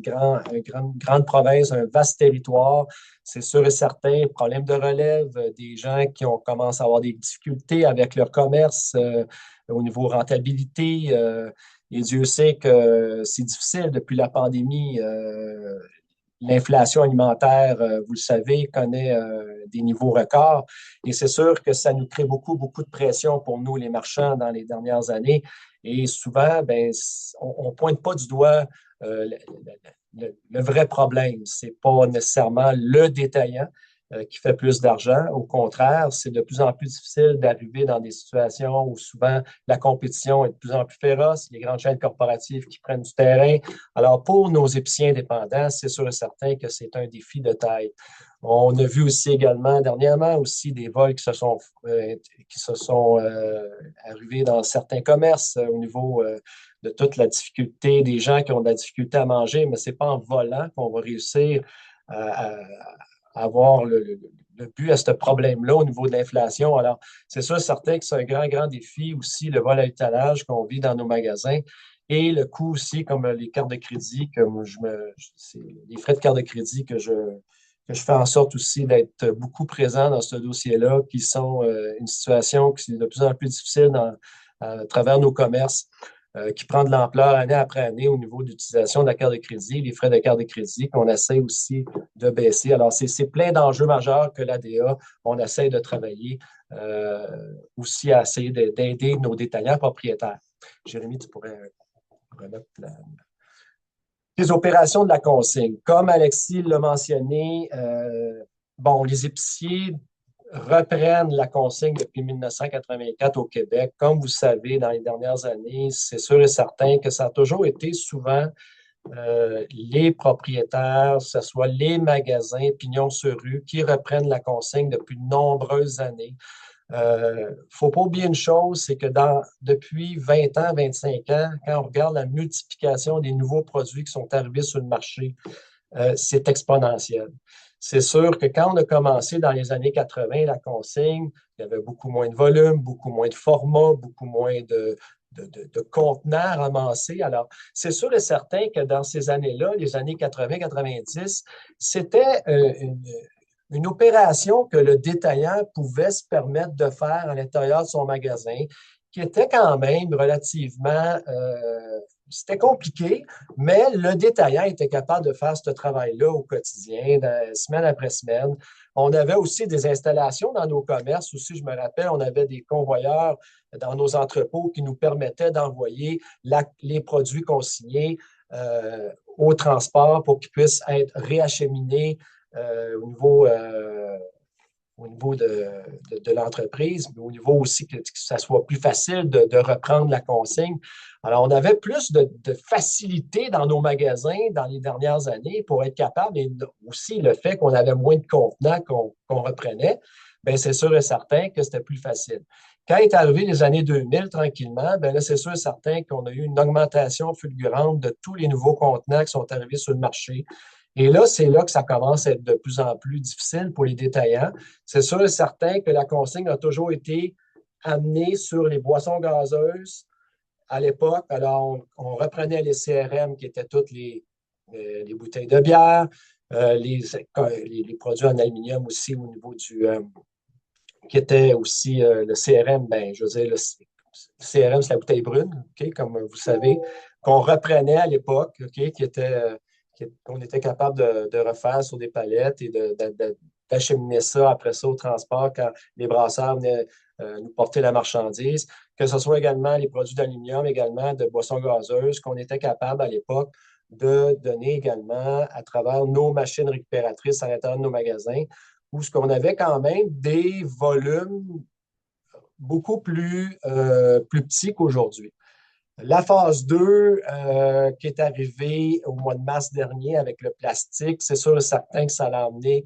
grande province, un vaste territoire. C'est sûr et certain, problème de relève, des gens qui ont commencé à avoir des difficultés avec leur commerce, au niveau rentabilité. Et Dieu sait que c'est difficile depuis la pandémie. L'inflation alimentaire, vous le savez, connaît des niveaux records. Et c'est sûr que ça nous crée beaucoup, beaucoup de pression pour nous, les marchands, dans les dernières années. Et souvent, ben, on ne pointe pas du doigt le vrai problème. Ce n'est pas nécessairement le détaillant qui fait plus d'argent. Au contraire, c'est de plus en plus difficile d'arriver dans des situations où souvent la compétition est de plus en plus féroce, les grandes chaînes corporatives qui prennent du terrain. Alors, pour nos épiciers indépendants, c'est sûr et certain que c'est un défi de taille. On a vu aussi également, dernièrement, aussi des vols qui se sont arrivés dans certains commerces au niveau de toute la difficulté, des gens qui ont de la difficulté à manger, mais ce n'est pas en volant qu'on va réussir à avoir le but à ce problème-là au niveau de l'inflation. Alors, c'est sûr, certain que c'est un grand, grand défi aussi, le vol à étalage qu'on vit dans nos magasins et le coût aussi, comme les cartes de crédit, c'est les frais de carte de crédit que je fais en sorte aussi d'être beaucoup présent dans ce dossier-là, qui sont une situation qui est de plus en plus difficile à travers nos commerces. Qui prend de l'ampleur année après année au niveau de l'utilisation de la carte de crédit, les frais de carte de crédit qu'on essaie aussi de baisser. Alors, c'est plein d'enjeux majeurs que l'ADA, on essaie de travailler aussi à essayer d'aider nos détaillants propriétaires. Jérémy, tu pourrais remettre les opérations de la consigne. Comme Alexis l'a mentionné, les épiciers reprennent la consigne depuis 1984 au Québec. Comme vous savez, dans les dernières années, c'est sûr et certain que ça a toujours été souvent les propriétaires, que ce soit les magasins pignon sur rue, qui reprennent la consigne depuis de nombreuses années. Faut pas oublier une chose, c'est que depuis 20 ans, 25 ans, quand on regarde la multiplication des nouveaux produits qui sont arrivés sur le marché, c'est exponentiel. C'est sûr que quand on a commencé dans les années 80, la consigne, il y avait beaucoup moins de volume, beaucoup moins de format, beaucoup moins de contenants ramassés. Alors, c'est sûr et certain que dans ces années-là, les années 80-90, c'était une opération que le détaillant pouvait se permettre de faire à l'intérieur de son magasin, qui était quand même relativement c'était compliqué, mais le détaillant était capable de faire ce travail-là au quotidien, semaine après semaine. On avait aussi des installations dans nos commerces. Aussi, je me rappelle, on avait des convoyeurs dans nos entrepôts qui nous permettaient d'envoyer les produits consignés au transport pour qu'ils puissent être réacheminés au niveau de l'entreprise, mais au niveau aussi que ça soit plus facile de reprendre la consigne. Alors, on avait plus de facilité dans nos magasins dans les dernières années pour être capable, et aussi le fait qu'on avait moins de contenants qu'on reprenait, bien, c'est sûr et certain que c'était plus facile. Quand est arrivé les années 2000, tranquillement, bien là, c'est sûr et certain qu'on a eu une augmentation fulgurante de tous les nouveaux contenants qui sont arrivés sur le marché. Et là, c'est là que ça commence à être de plus en plus difficile pour les détaillants. C'est sûr et certain que la consigne a toujours été amenée sur les boissons gazeuses à l'époque. Alors, on reprenait les CRM qui étaient toutes les bouteilles de bière, les produits en aluminium aussi au niveau qui était aussi le CRM, bien, je veux dire, le CRM, c'est la bouteille brune, okay, comme vous savez, qu'on reprenait à l'époque, okay, qu'on était capable de refaire sur des palettes et d'acheminer ça après ça au transport quand les brasseurs venaient nous porter la marchandise, que ce soit également les produits d'aluminium, également de boissons gazeuses, qu'on était capable à l'époque de donner également à travers nos machines récupératrices à l'intérieur de nos magasins, où ce qu'on avait quand même des volumes beaucoup plus petits qu'aujourd'hui. La phase 2 qui est arrivée au mois de mars dernier avec le plastique, c'est sûr et certain que ça a amené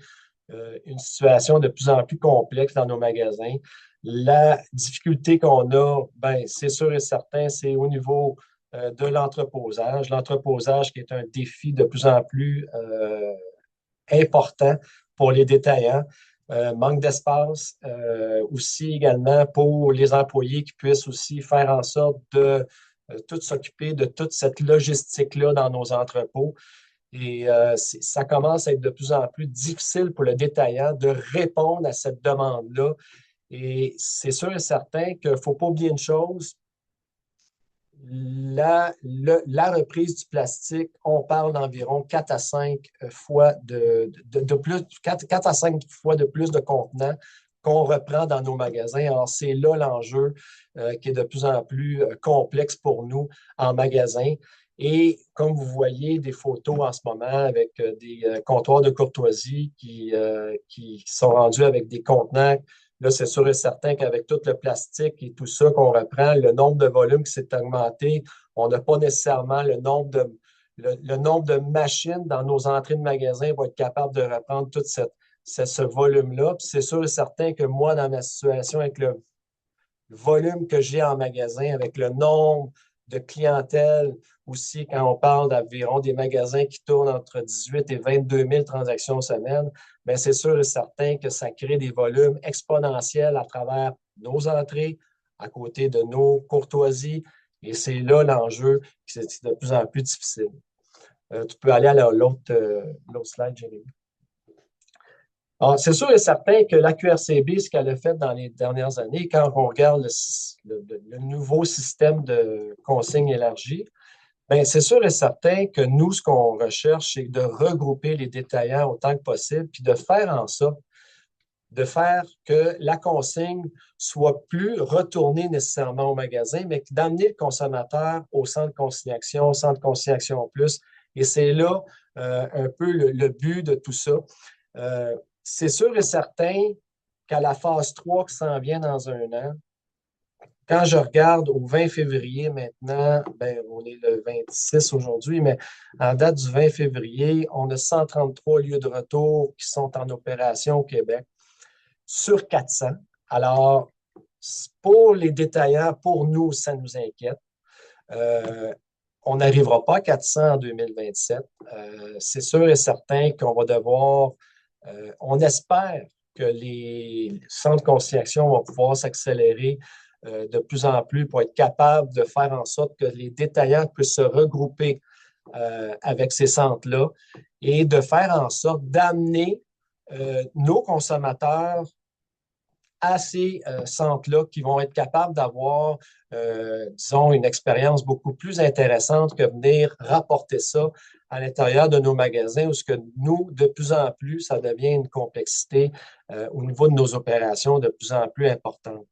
une situation de plus en plus complexe dans nos magasins. La difficulté qu'on a, ben, c'est sûr et certain, c'est au niveau de l'entreposage. L'entreposage qui est un défi de plus en plus important pour les détaillants. Manque d'espace, aussi également pour les employés qui puissent aussi faire en sorte de tout s'occuper de toute cette logistique-là dans nos entrepôts. Et ça commence à être de plus en plus difficile pour le détaillant de répondre à cette demande-là. Et c'est sûr et certain qu'il ne faut pas oublier une chose, la reprise du plastique, on parle d'environ 4 à 5 fois de plus, 4 à 5 fois de plus de contenants qu'on reprend dans nos magasins. Alors, c'est là l'enjeu qui est de plus en plus complexe pour nous en magasin. Et comme vous voyez des photos en ce moment avec des comptoirs de courtoisie qui sont rendus avec des contenants. Là, c'est sûr et certain qu'avec tout le plastique et tout ça qu'on reprend, le nombre de volumes qui s'est augmenté, on n'a pas nécessairement le nombre de machines dans nos entrées de magasins va être capable de reprendre tout ce volume-là. Puis c'est sûr et certain que moi, dans ma situation, avec le volume que j'ai en magasin, avec le nombre de clientèle aussi, quand on parle d'environ des magasins qui tournent entre 18 et 22 000 transactions semaine, bien, c'est sûr et certain que ça crée des volumes exponentiels à travers nos entrées, à côté de nos courtoisies. Et c'est là l'enjeu qui est de plus en plus difficile. Tu peux aller à l'autre slide, Jérémy. Alors, c'est sûr et certain que la QRCB, ce qu'elle a fait dans les dernières années, quand on regarde le nouveau système de consigne élargie, bien, c'est sûr et certain que nous, ce qu'on recherche, c'est de regrouper les détaillants autant que possible, puis de faire en sorte de faire que la consigne soit plus retournée nécessairement au magasin, mais d'amener le consommateur au centre de consignation, au centre de consignation plus. Et c'est là un peu le but de tout ça. C'est sûr et certain qu'à la phase 3 qui s'en vient dans un an, quand je regarde au 20 février maintenant, ben, on est le 26 aujourd'hui, mais en date du 20 février, on a 133 lieux de retour qui sont en opération au Québec sur 400. Alors, pour les détaillants, pour nous, ça nous inquiète. On n'arrivera pas à 400 en 2027. C'est sûr et certain qu'on va devoir, on espère que les centres de consignation vont pouvoir s'accélérer de plus en plus pour être capables de faire en sorte que les détaillants puissent se regrouper avec ces centres-là et de faire en sorte d'amener nos consommateurs à ces centres-là qui vont être capables d'avoir, disons, une expérience beaucoup plus intéressante que venir rapporter ça à l'intérieur de nos magasins où ce que nous, de plus en plus, ça devient une complexité au niveau de nos opérations de plus en plus importante.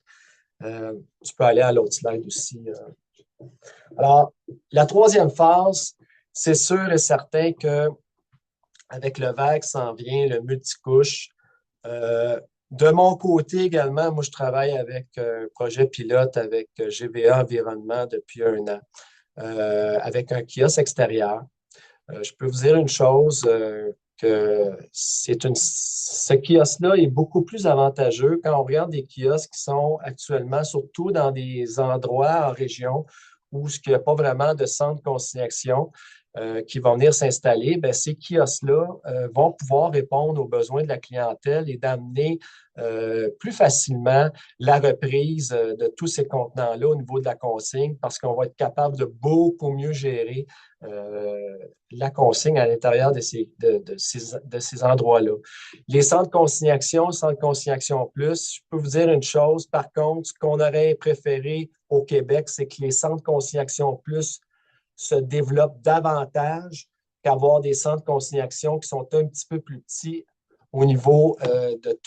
Tu peux aller à l'autre slide aussi. Alors, la troisième phase, c'est sûr et certain qu'avec le VAC s'en vient le multicouche. De mon côté également, moi, je travaille avec un projet pilote avec GVA Environnement depuis un an, avec un kiosque extérieur. Je peux vous dire une chose, que ce kiosque-là est beaucoup plus avantageux quand on regarde des kiosques qui sont actuellement, surtout dans des endroits en région où il n'y a pas vraiment de centre de consignation qui vont venir s'installer, bien, ces kiosques-là vont pouvoir répondre aux besoins de la clientèle et d'amener plus facilement la reprise de tous ces contenants-là au niveau de la consigne parce qu'on va être capable de beaucoup mieux gérer la consigne à l'intérieur de ces endroits-là. Les centres de consignation, centres de consignation plus, je peux vous dire une chose, par contre, ce qu'on aurait préféré au Québec, c'est que les centres de consignation plus se développent davantage qu'avoir des centres de consignation qui sont un petit peu plus petits au niveau de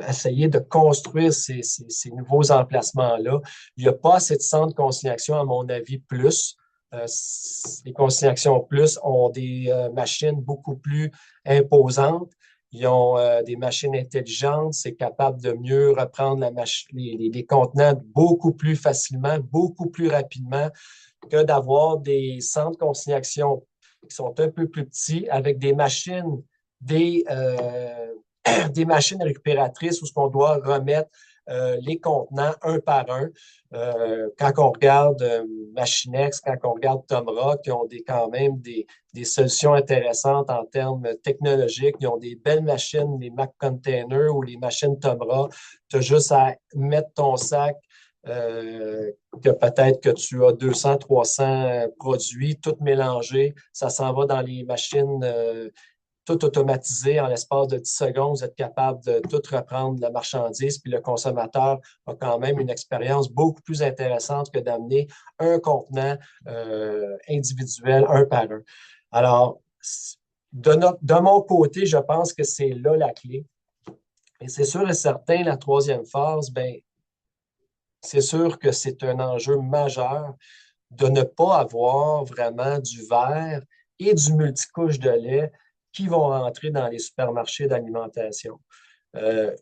essayer de construire ces nouveaux emplacements-là. Il n'y a pas assez de centres de consignation, à mon avis, plus. Les consignations plus ont des machines beaucoup plus imposantes. Ils ont des machines intelligentes, c'est capable de mieux reprendre les contenants beaucoup plus facilement, beaucoup plus rapidement que d'avoir des centres de consignation qui sont un peu plus petits avec des machines, des machines récupératrices où ce qu'on doit remettre les contenants un par un. Quand on regarde Machinex, quand on regarde Tomra, qui ont quand même des solutions intéressantes en termes technologiques, ils ont des belles machines, les Mac Container ou les machines Tomra. Tu as juste à mettre ton sac, que peut-être que tu as 200, 300 produits, tout mélangés. Ça s'en va dans les machines tout automatisé en l'espace de 10 secondes, vous êtes capable de tout reprendre la marchandise, puis le consommateur a quand même une expérience beaucoup plus intéressante que d'amener un contenant individuel un par un. Alors, de mon côté, je pense que c'est là la clé. Et c'est sûr et certain, la troisième phase, ben, c'est sûr que c'est un enjeu majeur de ne pas avoir vraiment du verre et du multicouche de lait qui vont rentrer dans les supermarchés d'alimentation.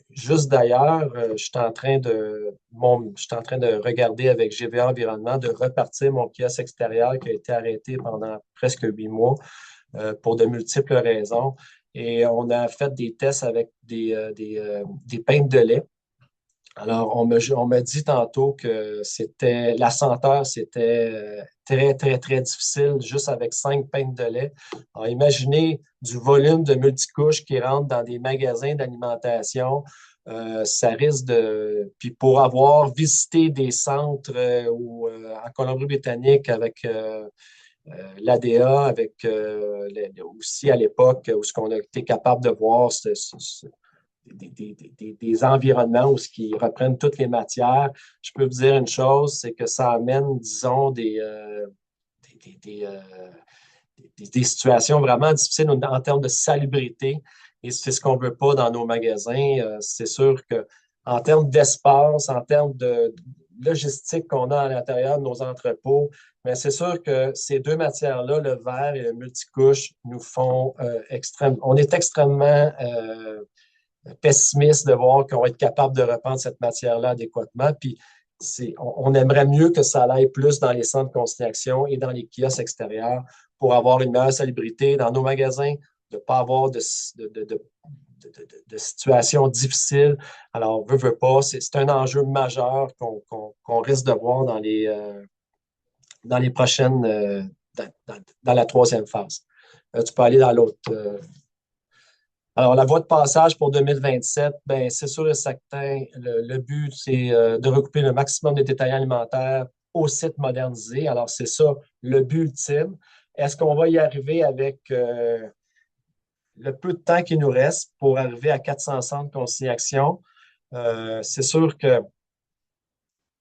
Juste d'ailleurs, je suis en train de regarder avec GVA Environnement de repartir mon kiosque extérieur qui a été arrêté pendant presque 8 mois pour de multiples raisons. Et on a fait des tests avec des pintes de lait. Alors, on me dit tantôt que la senteur, c'était très, très, très difficile juste avec 5 pintes de lait. Alors, imaginez du volume de multicouches qui rentre dans des magasins d'alimentation. Ça risque de... Puis pour avoir visité des centres en Colombie-Britannique avec l'ADA, avec aussi à l'époque où ce qu'on a été capable de voir des environnements où ils reprennent toutes les matières. Je peux vous dire une chose, c'est que ça amène, disons, des situations vraiment difficiles en termes de salubrité. Et c'est ce qu'on ne veut pas dans nos magasins. C'est sûr qu'en termes d'espace, en termes de logistique qu'on a à l'intérieur de nos entrepôts, mais c'est sûr que ces deux matières-là, le verre et le multicouche, nous font on est extrêmement pessimiste de voir qu'on va être capable de reprendre cette matière-là adéquatement. Puis, on aimerait mieux que ça aille plus dans les centres de consignation et dans les kiosques extérieurs pour avoir une meilleure salubrité dans nos magasins, de ne pas avoir de situations difficiles. Alors, veut pas, c'est un enjeu majeur qu'on risque de voir dans les prochaines, dans la troisième phase. Tu peux aller dans l'autre. Alors, la voie de passage pour 2027, ben, c'est sûr et certain, le but, c'est de recouper le maximum de détaillants alimentaires au site modernisé. Alors, c'est ça le but ultime. Est-ce qu'on va y arriver avec le peu de temps qui nous reste pour arriver à 400 centres de consignation? C'est sûr que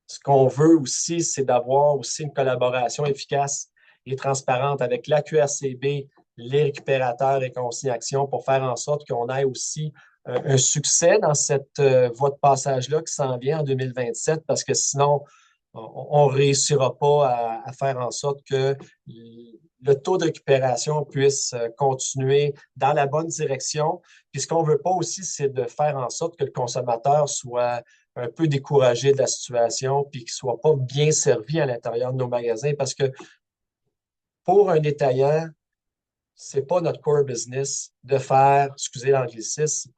ce qu'on veut aussi, c'est d'avoir aussi une collaboration efficace et transparente avec la QRCB, les récupérateurs et consignation pour faire en sorte qu'on ait aussi un succès dans cette voie de passage-là qui s'en vient en 2027 parce que sinon, on ne réussira pas à faire en sorte que le taux de récupération puisse continuer dans la bonne direction. Puis ce qu'on ne veut pas aussi, c'est de faire en sorte que le consommateur soit un peu découragé de la situation puis qu'il ne soit pas bien servi à l'intérieur de nos magasins parce que pour un détaillant, c'est pas notre core business de faire, excusez l'anglicisme,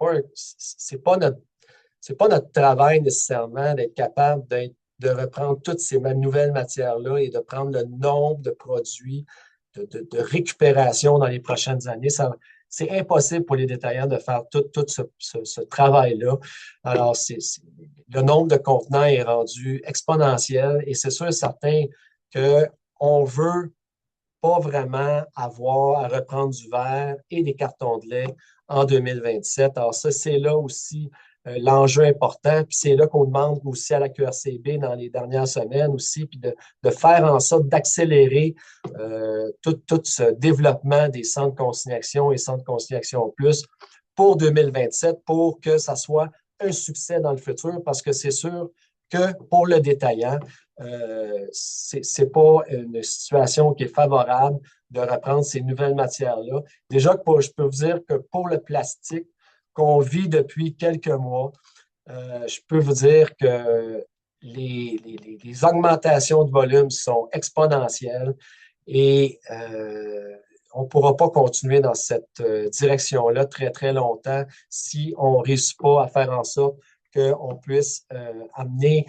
c'est pas notre travail nécessairement d'être capable de reprendre toutes ces nouvelles matières-là et de prendre le nombre de produits de récupération dans les prochaines années. C'est impossible pour les détaillants de faire tout ce travail-là. Alors, le nombre de contenants est rendu exponentiel et c'est sûr et certain qu'on veut pas vraiment avoir à reprendre du verre et des cartons de lait en 2027. Alors ça, c'est là aussi l'enjeu important. Puis c'est là qu'on demande aussi à la QRCB dans les dernières semaines aussi, puis de faire en sorte d'accélérer tout ce développement des centres de consignation et centres de consignation plus pour 2027 pour que ça soit un succès dans le futur parce que c'est sûr que pour le détaillant, c'est pas une situation qui est favorable de reprendre ces nouvelles matières-là. Déjà, je peux vous dire que pour le plastique qu'on vit depuis quelques mois, je peux vous dire que les augmentations de volume sont exponentielles et on ne pourra pas continuer dans cette direction-là très, très longtemps si on ne réussit pas à faire en sorte qu'on puisse amener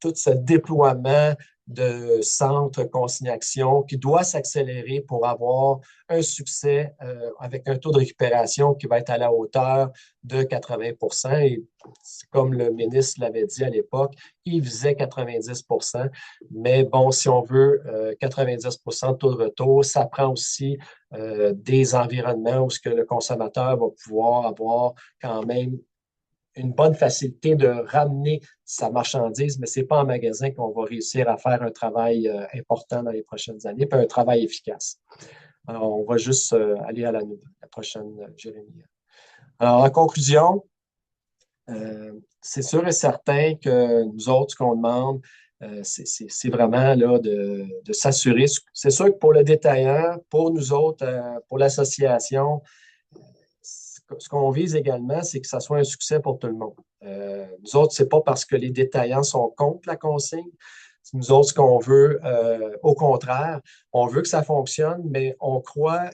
tout ce déploiement de centres consignation qui doit s'accélérer pour avoir un succès avec un taux de récupération qui va être à la hauteur de 80 %. Et comme le ministre l'avait dit à l'époque, il visait 90 %. Mais bon, si on veut 90 % de taux de retour, ça prend aussi des environnements où ce que le consommateur va pouvoir avoir quand même une bonne facilité de ramener sa marchandise, mais ce n'est pas en magasin qu'on va réussir à faire un travail important dans les prochaines années, puis un travail efficace. Alors, on va juste aller à la prochaine, Jérémy. Alors, en conclusion, c'est sûr et certain que nous autres, ce qu'on demande, c'est vraiment là, de s'assurer. C'est sûr que pour le détaillant, pour nous autres, pour l'association, ce qu'on vise également, c'est que ça soit un succès pour tout le monde. Nous autres, ce n'est pas parce que les détaillants sont contre la consigne. Nous autres, ce qu'on veut, au contraire, on veut que ça fonctionne, mais on croit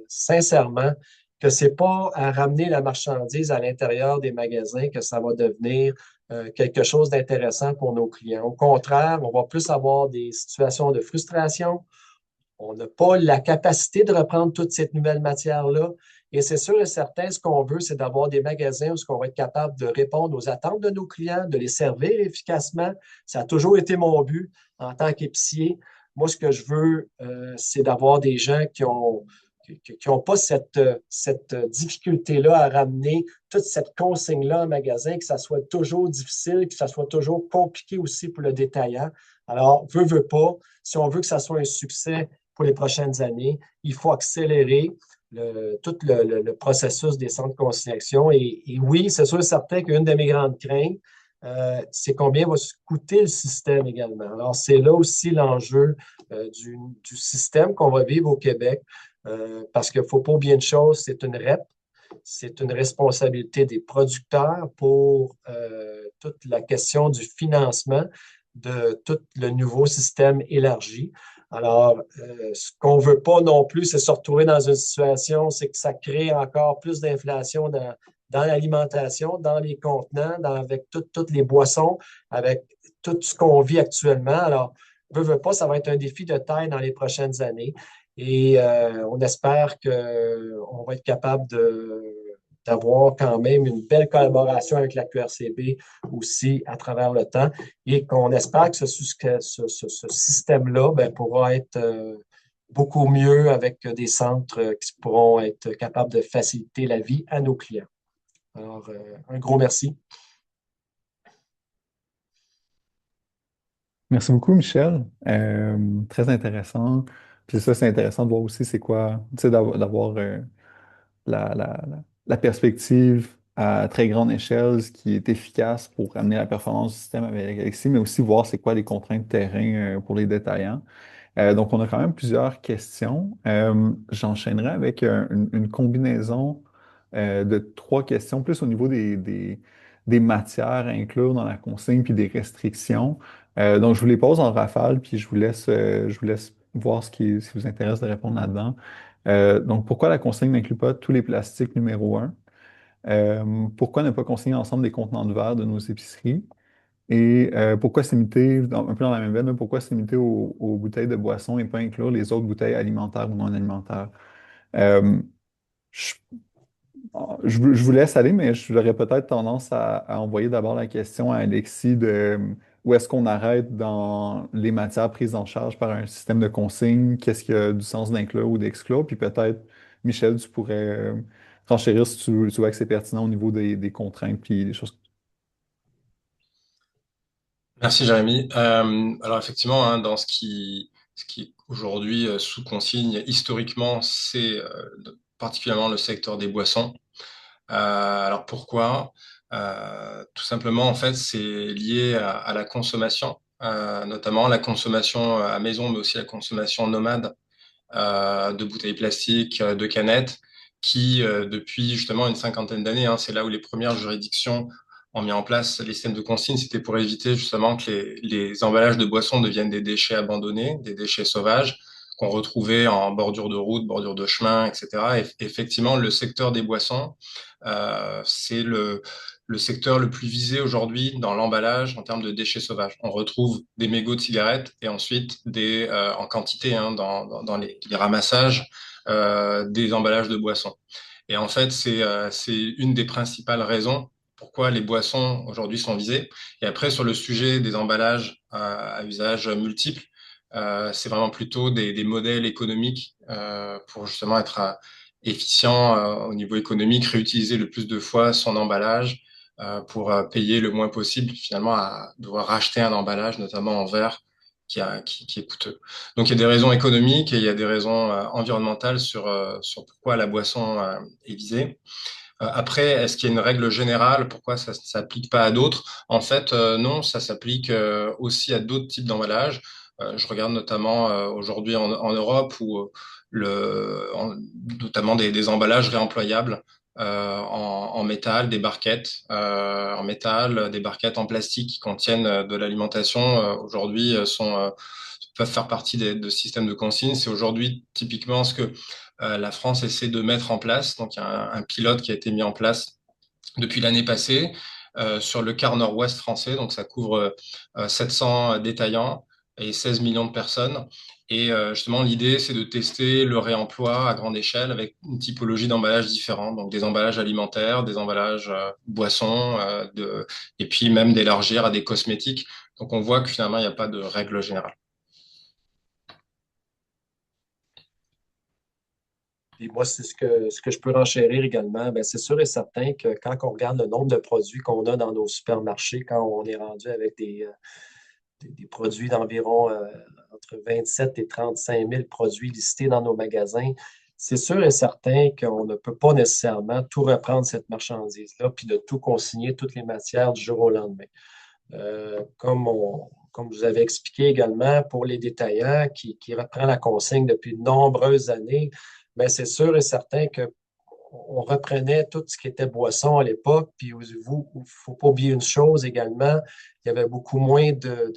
sincèrement que ce n'est pas à ramener la marchandise à l'intérieur des magasins que ça va devenir quelque chose d'intéressant pour nos clients. Au contraire, on va plus avoir des situations de frustration. On n'a pas la capacité de reprendre toute cette nouvelle matière-là. Et c'est sûr et certain, ce qu'on veut, c'est d'avoir des magasins où on va être capable de répondre aux attentes de nos clients, de les servir efficacement. Ça a toujours été mon but en tant qu'épicier. Moi, ce que je veux, c'est d'avoir des gens qui ont pas cette difficulté-là à ramener toute cette consigne-là en magasin, que ça soit toujours difficile, que ça soit toujours compliqué aussi pour le détaillant. Alors, veut pas, si on veut que ça soit un succès pour les prochaines années, il faut accélérer tout le processus des centres de consignation. Et oui, c'est sûr et certain qu'une de mes grandes craintes, c'est combien va coûter le système également. Alors, c'est là aussi l'enjeu du système qu'on va vivre au Québec, parce qu'il ne faut pas oublier une chose, c'est une REP, c'est une responsabilité des producteurs pour toute la question du financement de tout le nouveau système élargi. Alors, ce qu'on ne veut pas non plus, c'est se retrouver dans une situation, c'est que ça crée encore plus d'inflation dans l'alimentation, dans les contenants, avec toutes les boissons, avec tout ce qu'on vit actuellement. Alors, veut pas, ça va être un défi de taille dans les prochaines années. Et on espère qu'on va être capable d'avoir quand même une belle collaboration avec la QRCB aussi à travers le temps et qu'on espère que ce système-là pourra être beaucoup mieux avec des centres qui pourront être capables de faciliter la vie à nos clients. Alors, un gros merci. Merci beaucoup, Michel. Très intéressant. Puis ça, c'est intéressant de voir aussi c'est quoi, tu sais, d'avoir la perspective à très grande échelle, ce qui est efficace pour amener la performance du système avec Alexis, mais aussi voir c'est quoi les contraintes de terrain pour les détaillants. Donc, on a quand même plusieurs questions. J'enchaînerai avec une combinaison de trois questions, plus au niveau des matières à inclure dans la consigne puis des restrictions. Donc, je vous les pose en rafale, puis je vous laisse voir ce qui vous intéresse de répondre là-dedans. Donc, pourquoi la consigne n'inclut pas tous les plastiques numéro un? Pourquoi ne pas consigner ensemble des contenants de verre de nos épiceries? Et pourquoi se limiter, un peu dans la même veine, pourquoi se limiter aux bouteilles de boissons et pas inclure les autres bouteilles alimentaires ou non alimentaires? Euh, je, je vous laisse aller, mais j'aurais peut-être tendance à envoyer d'abord la question à Alexis de où est-ce qu'on arrête dans les matières prises en charge par un système de consigne, qu'est-ce qui a du sens d'inclure ou d'exclure, puis peut-être, Michel, tu pourrais renchérir si tu vois que c'est pertinent au niveau des contraintes puis des choses. Merci Jérémy. Alors effectivement, hein, dans ce qui est aujourd'hui sous consigne, historiquement, c'est particulièrement le secteur des boissons. Alors pourquoi? Tout simplement, en fait, c'est lié à la consommation, notamment la consommation à maison, mais aussi la consommation nomade de bouteilles plastiques, de canettes, qui, depuis justement une cinquantaine d'années, hein, c'est là où les premières juridictions ont mis en place les systèmes de consigne, c'était pour éviter justement que les emballages de boissons deviennent des déchets abandonnés, des déchets sauvages, qu'on retrouvait en bordure de route, bordure de chemin, etc. Et effectivement, le secteur des boissons, c'est le secteur le plus visé aujourd'hui dans l'emballage en termes de déchets sauvages. On retrouve des mégots de cigarettes et ensuite en quantité dans les ramassages des emballages de boissons. Et en fait, c'est une des principales raisons pourquoi les boissons aujourd'hui sont visées. Et après, sur le sujet des emballages à usage multiple, c'est vraiment plutôt des modèles économiques pour justement être efficient au niveau économique, réutiliser le plus de fois son emballage pour payer le moins possible finalement à devoir racheter un emballage, notamment en verre, qui est coûteux. Donc il y a des raisons économiques et il y a des raisons environnementales sur pourquoi la boisson est visée. Après, est-ce qu'il y a une règle générale? Pourquoi ça ne s'applique pas à d'autres? En fait, non, ça s'applique aussi à d'autres types d'emballages. Je regarde notamment aujourd'hui en Europe où notamment des emballages réemployables en métal, des barquettes en métal, des barquettes en plastique qui contiennent de l'alimentation. Aujourd'hui, peuvent faire partie de systèmes de consigne. C'est aujourd'hui typiquement ce que la France essaie de mettre en place. Donc, il y a un pilote qui a été mis en place depuis l'année passée sur le quart nord-ouest français. Donc, ça couvre 700 détaillants et 16 millions de personnes. Et justement, l'idée, c'est de tester le réemploi à grande échelle avec une typologie d'emballages différents. Donc, des emballages alimentaires, des emballages boissons, et puis même d'élargir à des cosmétiques. Donc, on voit que finalement, il n'y a pas de règle générale. Et moi, c'est ce que je peux renchérir également. Ben, c'est sûr et certain que quand on regarde le nombre de produits qu'on a dans nos supermarchés, quand on est rendu avec des produits d'environ entre 27 et 35 000 produits listés dans nos magasins, c'est sûr et certain qu'on ne peut pas nécessairement tout reprendre cette marchandise-là, puis de tout consigner, toutes les matières du jour au lendemain. Comme vous avez expliqué également, pour les détaillants qui reprend la consigne depuis de nombreuses années, bien, c'est sûr et certain que on reprenait tout ce qui était boisson à l'époque. Puis il ne faut pas oublier une chose également, il y avait beaucoup moins de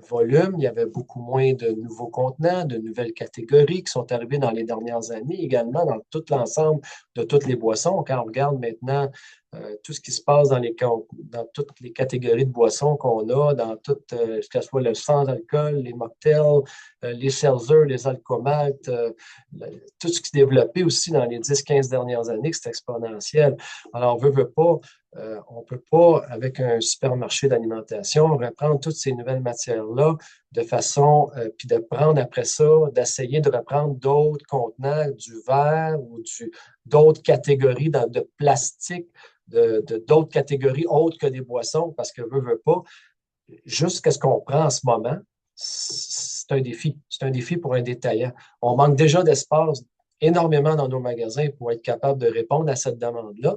volume, il y avait beaucoup moins de nouveaux contenants, de nouvelles catégories qui sont arrivées dans les dernières années, également dans tout l'ensemble de toutes les boissons. Quand on regarde maintenant tout ce qui se passe dans toutes les catégories de boissons qu'on a, que ce soit le sans-alcool, les mocktails, les seltzers, les alcomaltes, tout ce qui s'est développé aussi dans les 10-15 dernières années, c'est exponentiel. Alors, veut pas, on ne peut pas, avec un supermarché d'alimentation, reprendre toutes ces nouvelles matières-là de façon, puis de prendre après ça, d'essayer de reprendre d'autres contenants, du verre ou d'autres catégories de plastique, d'autres catégories autres que des boissons, parce que veut pas, juste ce qu'on prend en ce moment, c'est un défi. C'est un défi pour un détaillant. On manque déjà d'espace énormément dans nos magasins pour être capable de répondre à cette demande-là.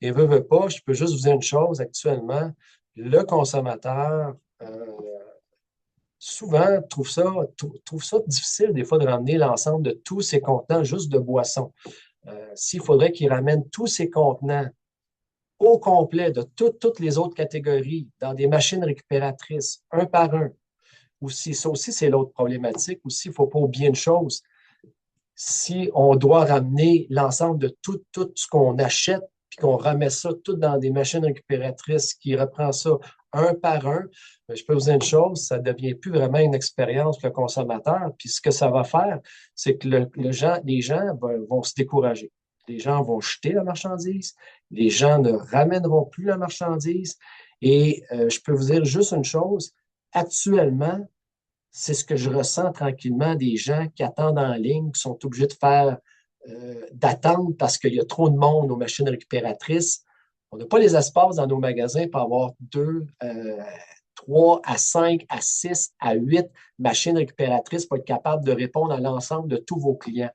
Et veut pas, je peux juste vous dire une chose, actuellement, le consommateur souvent trouve ça difficile des fois de ramener l'ensemble de tous ces contenants juste de boissons. S'il faudrait qu'il ramène tous ces contenants au complet de toutes les autres catégories dans des machines récupératrices, un par un, aussi, ça aussi, c'est l'autre problématique. Aussi, il ne faut pas oublier une chose. Si on doit ramener l'ensemble de tout ce qu'on achète, puis qu'on remet ça tout dans des machines récupératrices qui reprend ça un par un, bien, je peux vous dire une chose, ça ne devient plus vraiment une expérience pour le consommateur. Puis ce que ça va faire, c'est que les gens vont se décourager. Les gens vont jeter la marchandise. Les gens ne ramèneront plus la marchandise. Et je peux vous dire juste une chose. Actuellement, c'est ce que je ressens tranquillement des gens qui attendent en ligne, qui sont obligés d'attendre parce qu'il y a trop de monde aux machines récupératrices. On n'a pas les espaces dans nos magasins pour avoir 2, 3 à 5 à 6 à 8 machines récupératrices pour être capable de répondre à l'ensemble de tous vos clients.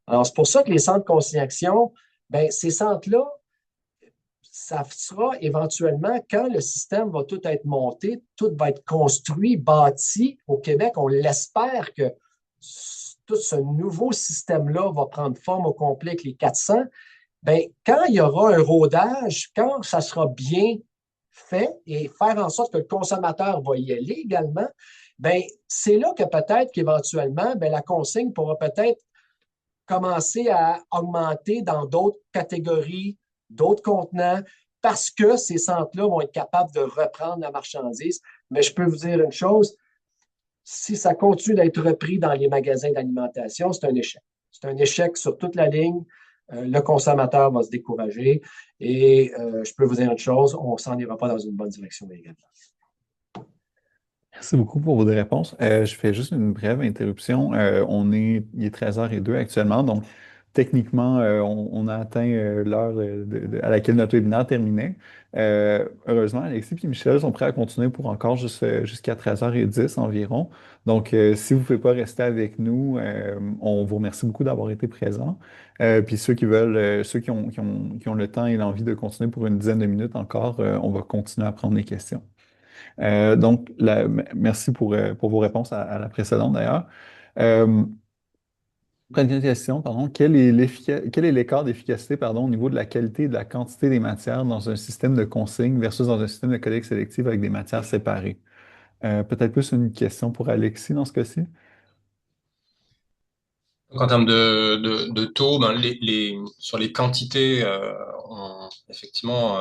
Alors, c'est pour ça que les centres de consignation, bien, ces centres-là, ça sera éventuellement, quand le système va tout être monté, tout va être construit, bâti au Québec, on l'espère que tout ce nouveau système-là va prendre forme au complet avec les 400. Bien, quand il y aura un rodage, quand ça sera bien fait et faire en sorte que le consommateur va y aller également, ben, c'est là que peut-être qu'éventuellement, ben, la consigne pourra peut-être commencer à augmenter dans d'autres catégories, d'autres contenants, parce que ces centres-là vont être capables de reprendre la marchandise. Mais je peux vous dire une chose, si ça continue d'être repris dans les magasins d'alimentation, c'est un échec. C'est un échec sur toute la ligne. Le consommateur va se décourager et je peux vous dire une chose, on ne s'en ira pas dans une bonne direction également. Merci beaucoup pour vos réponses. Je fais juste une brève interruption. Il est 13h02 actuellement, donc techniquement, on a atteint l'heure à laquelle notre webinaire terminait. Heureusement, Alexis et Michel sont prêts à continuer pour encore jusqu'à 13h10 environ. Donc, si vous ne pouvez pas rester avec nous, on vous remercie beaucoup d'avoir été présents. Puis ceux qui veulent, ceux qui ont le temps et l'envie de continuer pour une dizaine de minutes encore, on va continuer à prendre les questions. Donc, merci pour vos réponses à la précédente d'ailleurs. Euh, Première question, pardon. Quel est l'écart d'efficacité, pardon, au niveau de la qualité et de la quantité des matières dans un système de consigne versus dans un système de collecte sélective avec des matières séparées? Peut-être plus une question pour Alexis dans ce cas-ci. Donc, en termes de taux, ben, sur les quantités, effectivement,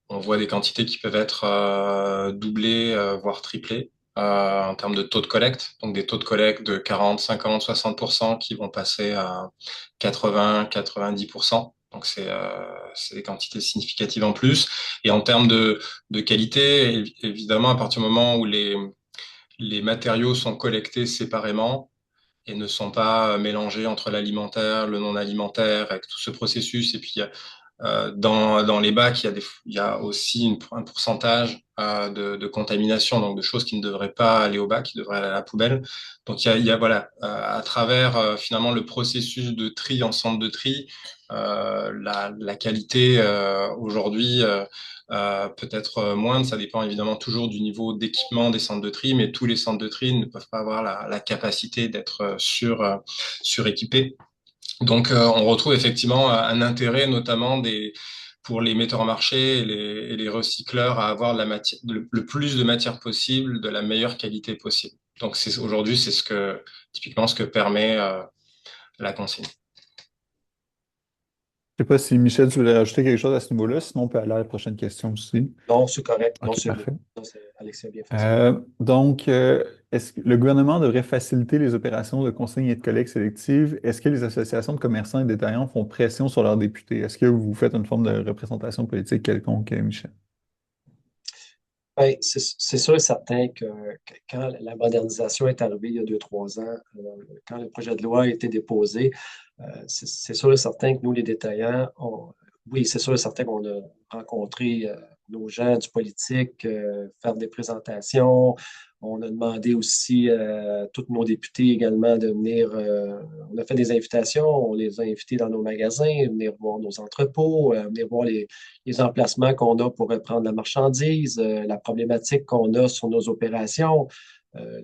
on voit des quantités qui peuvent être doublées, voire triplées en termes de taux de collecte. Donc des taux de collecte de 40, 50, 60% qui vont passer à 80, 90%. Donc c'est des quantités significatives en plus. Et en termes de qualité, évidemment, à partir du moment où les matériaux sont collectés séparément, et ne sont pas mélangés entre l'alimentaire, le non alimentaire, avec tout ce processus. Et puis dans les bacs, il y a aussi un pourcentage de contamination, donc de choses qui ne devraient pas aller au bac, qui devraient aller à la poubelle. Donc voilà, à travers finalement le processus de tri en centre de tri, la qualité aujourd'hui peut être moindre. Ça dépend évidemment toujours du niveau d'équipement des centres de tri, mais tous les centres de tri ne peuvent pas avoir la capacité d'être suréquipés. Donc, on retrouve effectivement un intérêt, notamment pour les metteurs en marché et les recycleurs, à avoir le plus de matière possible, de la meilleure qualité possible. Donc, aujourd'hui, c'est typiquement ce que permet la consigne. Je ne sais pas si Michel, tu voulais rajouter quelque chose à ce niveau-là, sinon on peut aller à la prochaine question aussi. Non, c'est correct. Non, OK, c'est parfait. Alexis a bien fait ça. Donc, est-ce que le gouvernement devrait faciliter les opérations de consigne et de collecte sélective? Est-ce que les associations de commerçants et détaillants font pression sur leurs députés? Est-ce que vous faites une forme de représentation politique quelconque, Michel? Ben, c'est sûr et certain que quand la modernisation est arrivée il y a 2, 3 ans, quand le projet de loi a été déposé, c'est sûr et certain que nous, les détaillants, oui, c'est sûr et certain qu'on a rencontré nos gens du politique, faire des présentations. On a demandé aussi à tous nos députés également de venir. On a fait des invitations, on les a invités dans nos magasins, venir voir nos entrepôts, venir voir les emplacements qu'on a pour reprendre la marchandise, la problématique qu'on a sur nos opérations. Euh,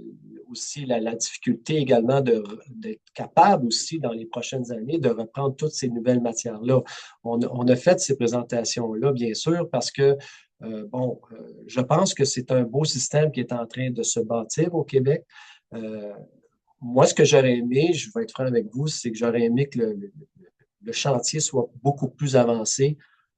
Aussi la difficulté également d'être capable aussi dans les prochaines années de reprendre toutes ces nouvelles matières-là. On a fait ces présentations-là, bien sûr, parce que, je pense que c'est un beau système qui est en train de se bâtir au Québec. Euh, Moi, ce que j'aurais aimé, je vais être franc avec vous, c'est que j'aurais aimé que le chantier soit beaucoup plus avancé,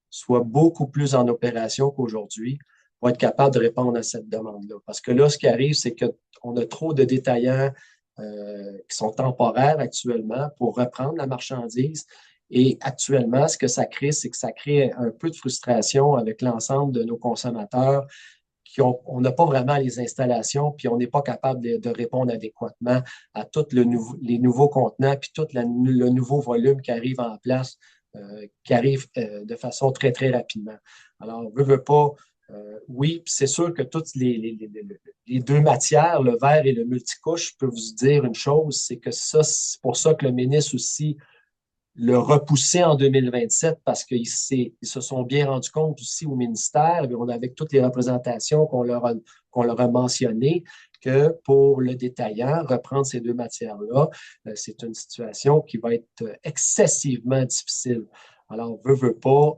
soit beaucoup plus en opération qu'aujourd'hui pour être capable de répondre à cette demande-là. Parce que là, ce qui arrive, c'est qu'on a trop de détaillants qui sont temporaires actuellement pour reprendre la marchandise. Et actuellement, ce que ça crée, c'est que ça crée un peu de frustration avec l'ensemble de nos consommateurs on n'a pas vraiment les installations, puis on n'est pas capable de répondre adéquatement à tous les nouveaux contenants, puis tout le nouveau volume qui arrive en place, qui arrive de façon très, très rapidement. Alors, veut pas, oui, c'est sûr que toutes les deux matières, le verre et le multicouche, je peux vous dire une chose, c'est que ça, c'est pour ça que le ministre aussi le repousser en 2027 parce qu'ils se sont bien rendus compte aussi au ministère, on avec toutes les représentations qu'on leur a mentionnées, que pour le détaillant, reprendre ces deux matières-là, c'est une situation qui va être excessivement difficile. Alors, veut pas,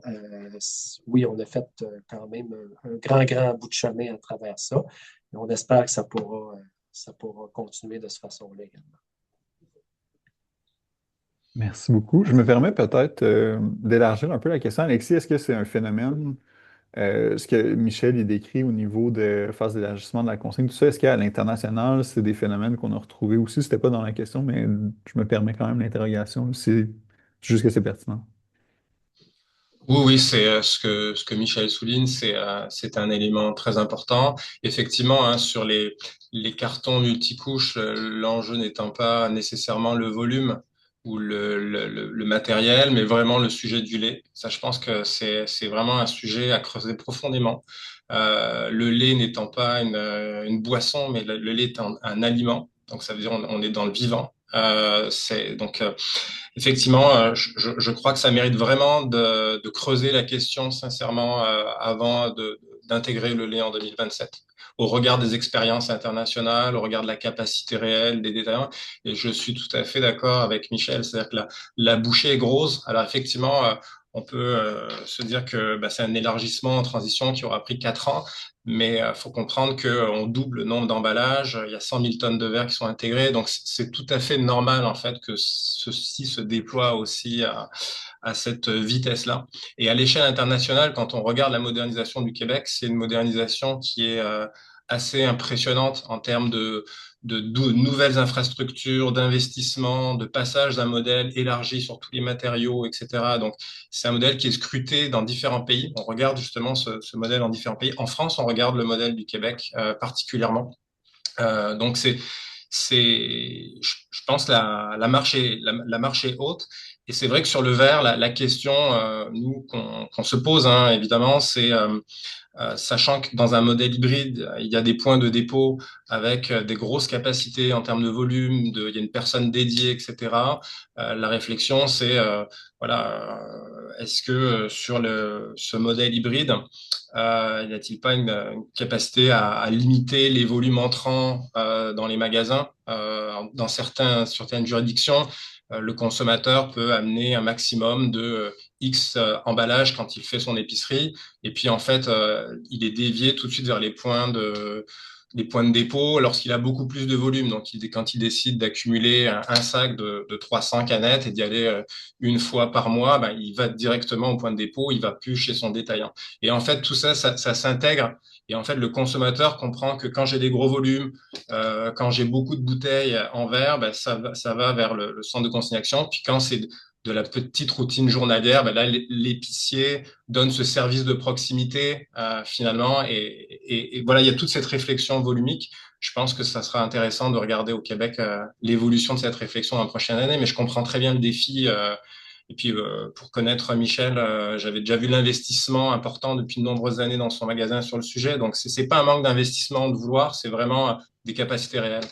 oui, on a fait quand même un grand, grand bout de chemin à travers ça. Et on espère que ça pourra ça pourra continuer de cette façon-là également. Merci beaucoup. Je me permets peut-être d'élargir un peu la question. Alexis, est-ce que c'est un phénomène, ce que Michel il décrit au niveau de phase d'élargissement de la consigne, tout ça, est-ce qu'à l'international, c'est des phénomènes qu'on a retrouvés aussi? C'était pas dans la question, mais je me permets quand même l'interrogation. C'est juste que c'est pertinent. Oui, oui, c'est ce que Michel souligne, c'est un élément très important. Effectivement, hein, sur les cartons multicouches, l'enjeu n'étant pas nécessairement le volume ou le matériel, mais vraiment le sujet du lait. Ça, je pense que c'est vraiment un sujet à creuser profondément. Le lait n'étant pas une boisson, mais le lait est un aliment. Donc, ça veut dire on est dans le vivant. Effectivement, je crois que ça mérite vraiment de creuser la question sincèrement avant d'intégrer le lait en 2027, au regard des expériences internationales, au regard de la capacité réelle des détaillants. Et je suis tout à fait d'accord avec Michel, c'est-à-dire que la bouchée est grosse. Alors effectivement, on peut se dire que c'est un élargissement en transition qui aura pris 4 ans, mais faut comprendre qu'on double le nombre d'emballages, il y a 100 000 tonnes de verre qui sont intégrées, donc c'est tout à fait normal en fait que ceci se déploie aussi à cette vitesse-là. Et à l'échelle internationale, quand on regarde la modernisation du Québec, c'est une modernisation qui est assez impressionnante en termes de nouvelles infrastructures, d'investissements, de passage d'un modèle élargi sur tous les matériaux, etc. Donc, c'est un modèle qui est scruté dans différents pays. On regarde justement ce modèle en différents pays. En France, on regarde le modèle du Québec particulièrement. Donc, je pense la marche la marche est haute. Et c'est vrai que sur le verre, la question nous qu'on se pose, hein, évidemment, c'est sachant que dans un modèle hybride, il y a des points de dépôt avec des grosses capacités en termes de volume, il y a une personne dédiée, etc. La réflexion, c'est voilà, est-ce que sur ce modèle hybride, n'y a-t-il pas une capacité à limiter les volumes entrants dans les magasins? Dans certaines juridictions, le consommateur peut amener un maximum de X emballages quand il fait son épicerie. Et puis, en fait, il est dévié tout de suite vers les points de dépôt lorsqu'il a beaucoup plus de volume. Donc, quand il décide d'accumuler un sac de 300 canettes et d'y aller une fois par mois, il va directement au point de dépôt, il va plus chez son détaillant. Et en fait, tout ça s'intègre. Et en fait, le consommateur comprend que quand j'ai des gros volumes, quand j'ai beaucoup de bouteilles en verre, ça va vers le centre de consignation. Puis quand c'est de la petite routine journalière, là, l'épicier donne ce service de proximité finalement. Et voilà, il y a toute cette réflexion volumique. Je pense que ça sera intéressant de regarder au Québec l'évolution de cette réflexion dans la prochaine année. Mais je comprends très bien le défi. Et puis, pour connaître Michel, j'avais déjà vu l'investissement important depuis de nombreuses années dans son magasin sur le sujet. Donc, c'est pas un manque d'investissement de vouloir, c'est vraiment des capacités réelles.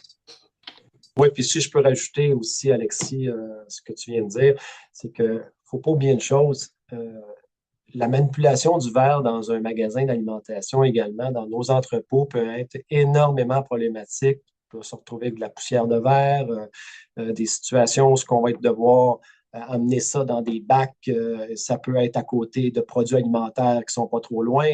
Oui, puis si je peux rajouter aussi, Alexis, ce que tu viens de dire, c'est qu'il ne faut pas oublier une chose. La manipulation du verre dans un magasin d'alimentation également, dans nos entrepôts, peut être énormément problématique. On peut se retrouver avec de la poussière de verre, des situations où on va devoir amener ça dans des bacs. Ça peut être à côté de produits alimentaires qui ne sont pas trop loin,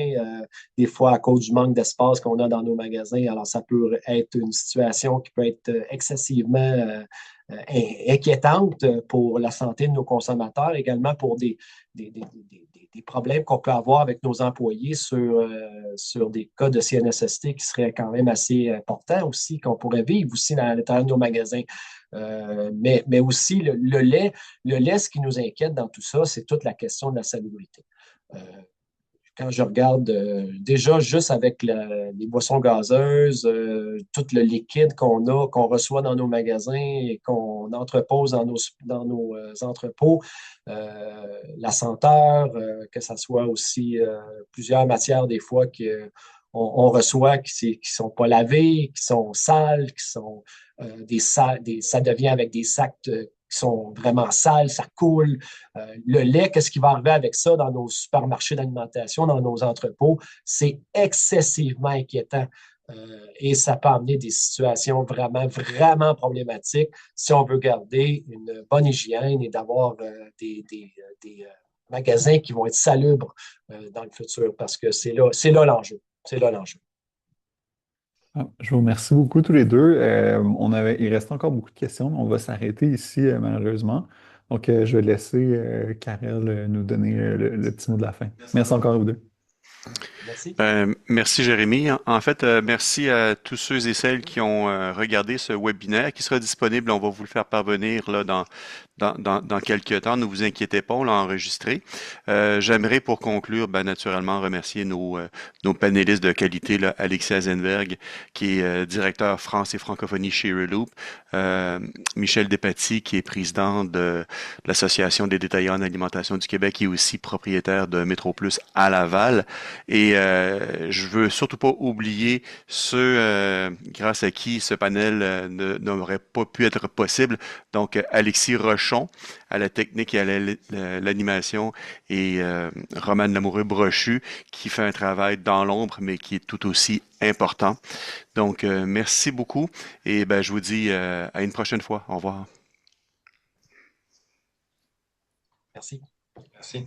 des fois à cause du manque d'espace qu'on a dans nos magasins. Alors, ça peut être une situation qui peut être excessivement inquiétante pour la santé de nos consommateurs, également pour des problèmes qu'on peut avoir avec nos employés sur des cas de CNSST qui seraient quand même assez importants aussi, qu'on pourrait vivre aussi à l'intérieur de nos magasins. Mais aussi, le lait, ce qui nous inquiète dans tout ça, c'est toute la question de la salubrité. Quand je regarde déjà juste avec les boissons gazeuses, tout le liquide qu'on reçoit dans nos magasins et qu'on entrepose dans nos entrepôts, la senteur, que ce soit aussi plusieurs matières des fois qu'on reçoit qui ne sont pas lavées, qui sont sales, qui sont ça devient avec des sacs qui sont vraiment sales, ça coule. Le lait, qu'est-ce qui va arriver avec ça dans nos supermarchés d'alimentation, dans nos entrepôts? C'est excessivement inquiétant. Et ça peut amener des situations vraiment, vraiment problématiques si on veut garder une bonne hygiène et d'avoir des magasins qui vont être salubres dans le futur, parce que c'est là l'enjeu. C'est là l'enjeu. Je vous remercie beaucoup tous les deux. Il reste encore beaucoup de questions, mais on va s'arrêter ici, malheureusement. Donc, je vais laisser Karel nous donner le petit mot de la fin. Merci encore à vous deux. Merci. Merci Jérémy. En fait, merci à tous ceux et celles qui ont regardé ce webinaire qui sera disponible. On va vous le faire parvenir là, dans quelques temps. Ne vous inquiétez pas, on l'a enregistré. J'aimerais pour conclure, naturellement, remercier nos panélistes de qualité, là, Alexis Azenberg, qui est directeur France et francophonie chez Reloop, Michel Despatie, qui est président de l'Association des détaillants en alimentation du Québec et aussi propriétaire de Métro Plus à Laval. Et je veux surtout pas oublier ceux grâce à qui ce panel n'aurait pas pu être possible. Donc, Alexis Rochon à la technique et à l'animation et Romane Lamoureux-Brochu qui fait un travail dans l'ombre, mais qui est tout aussi important. Donc, merci beaucoup et je vous dis à une prochaine fois. Au revoir. Merci. Merci.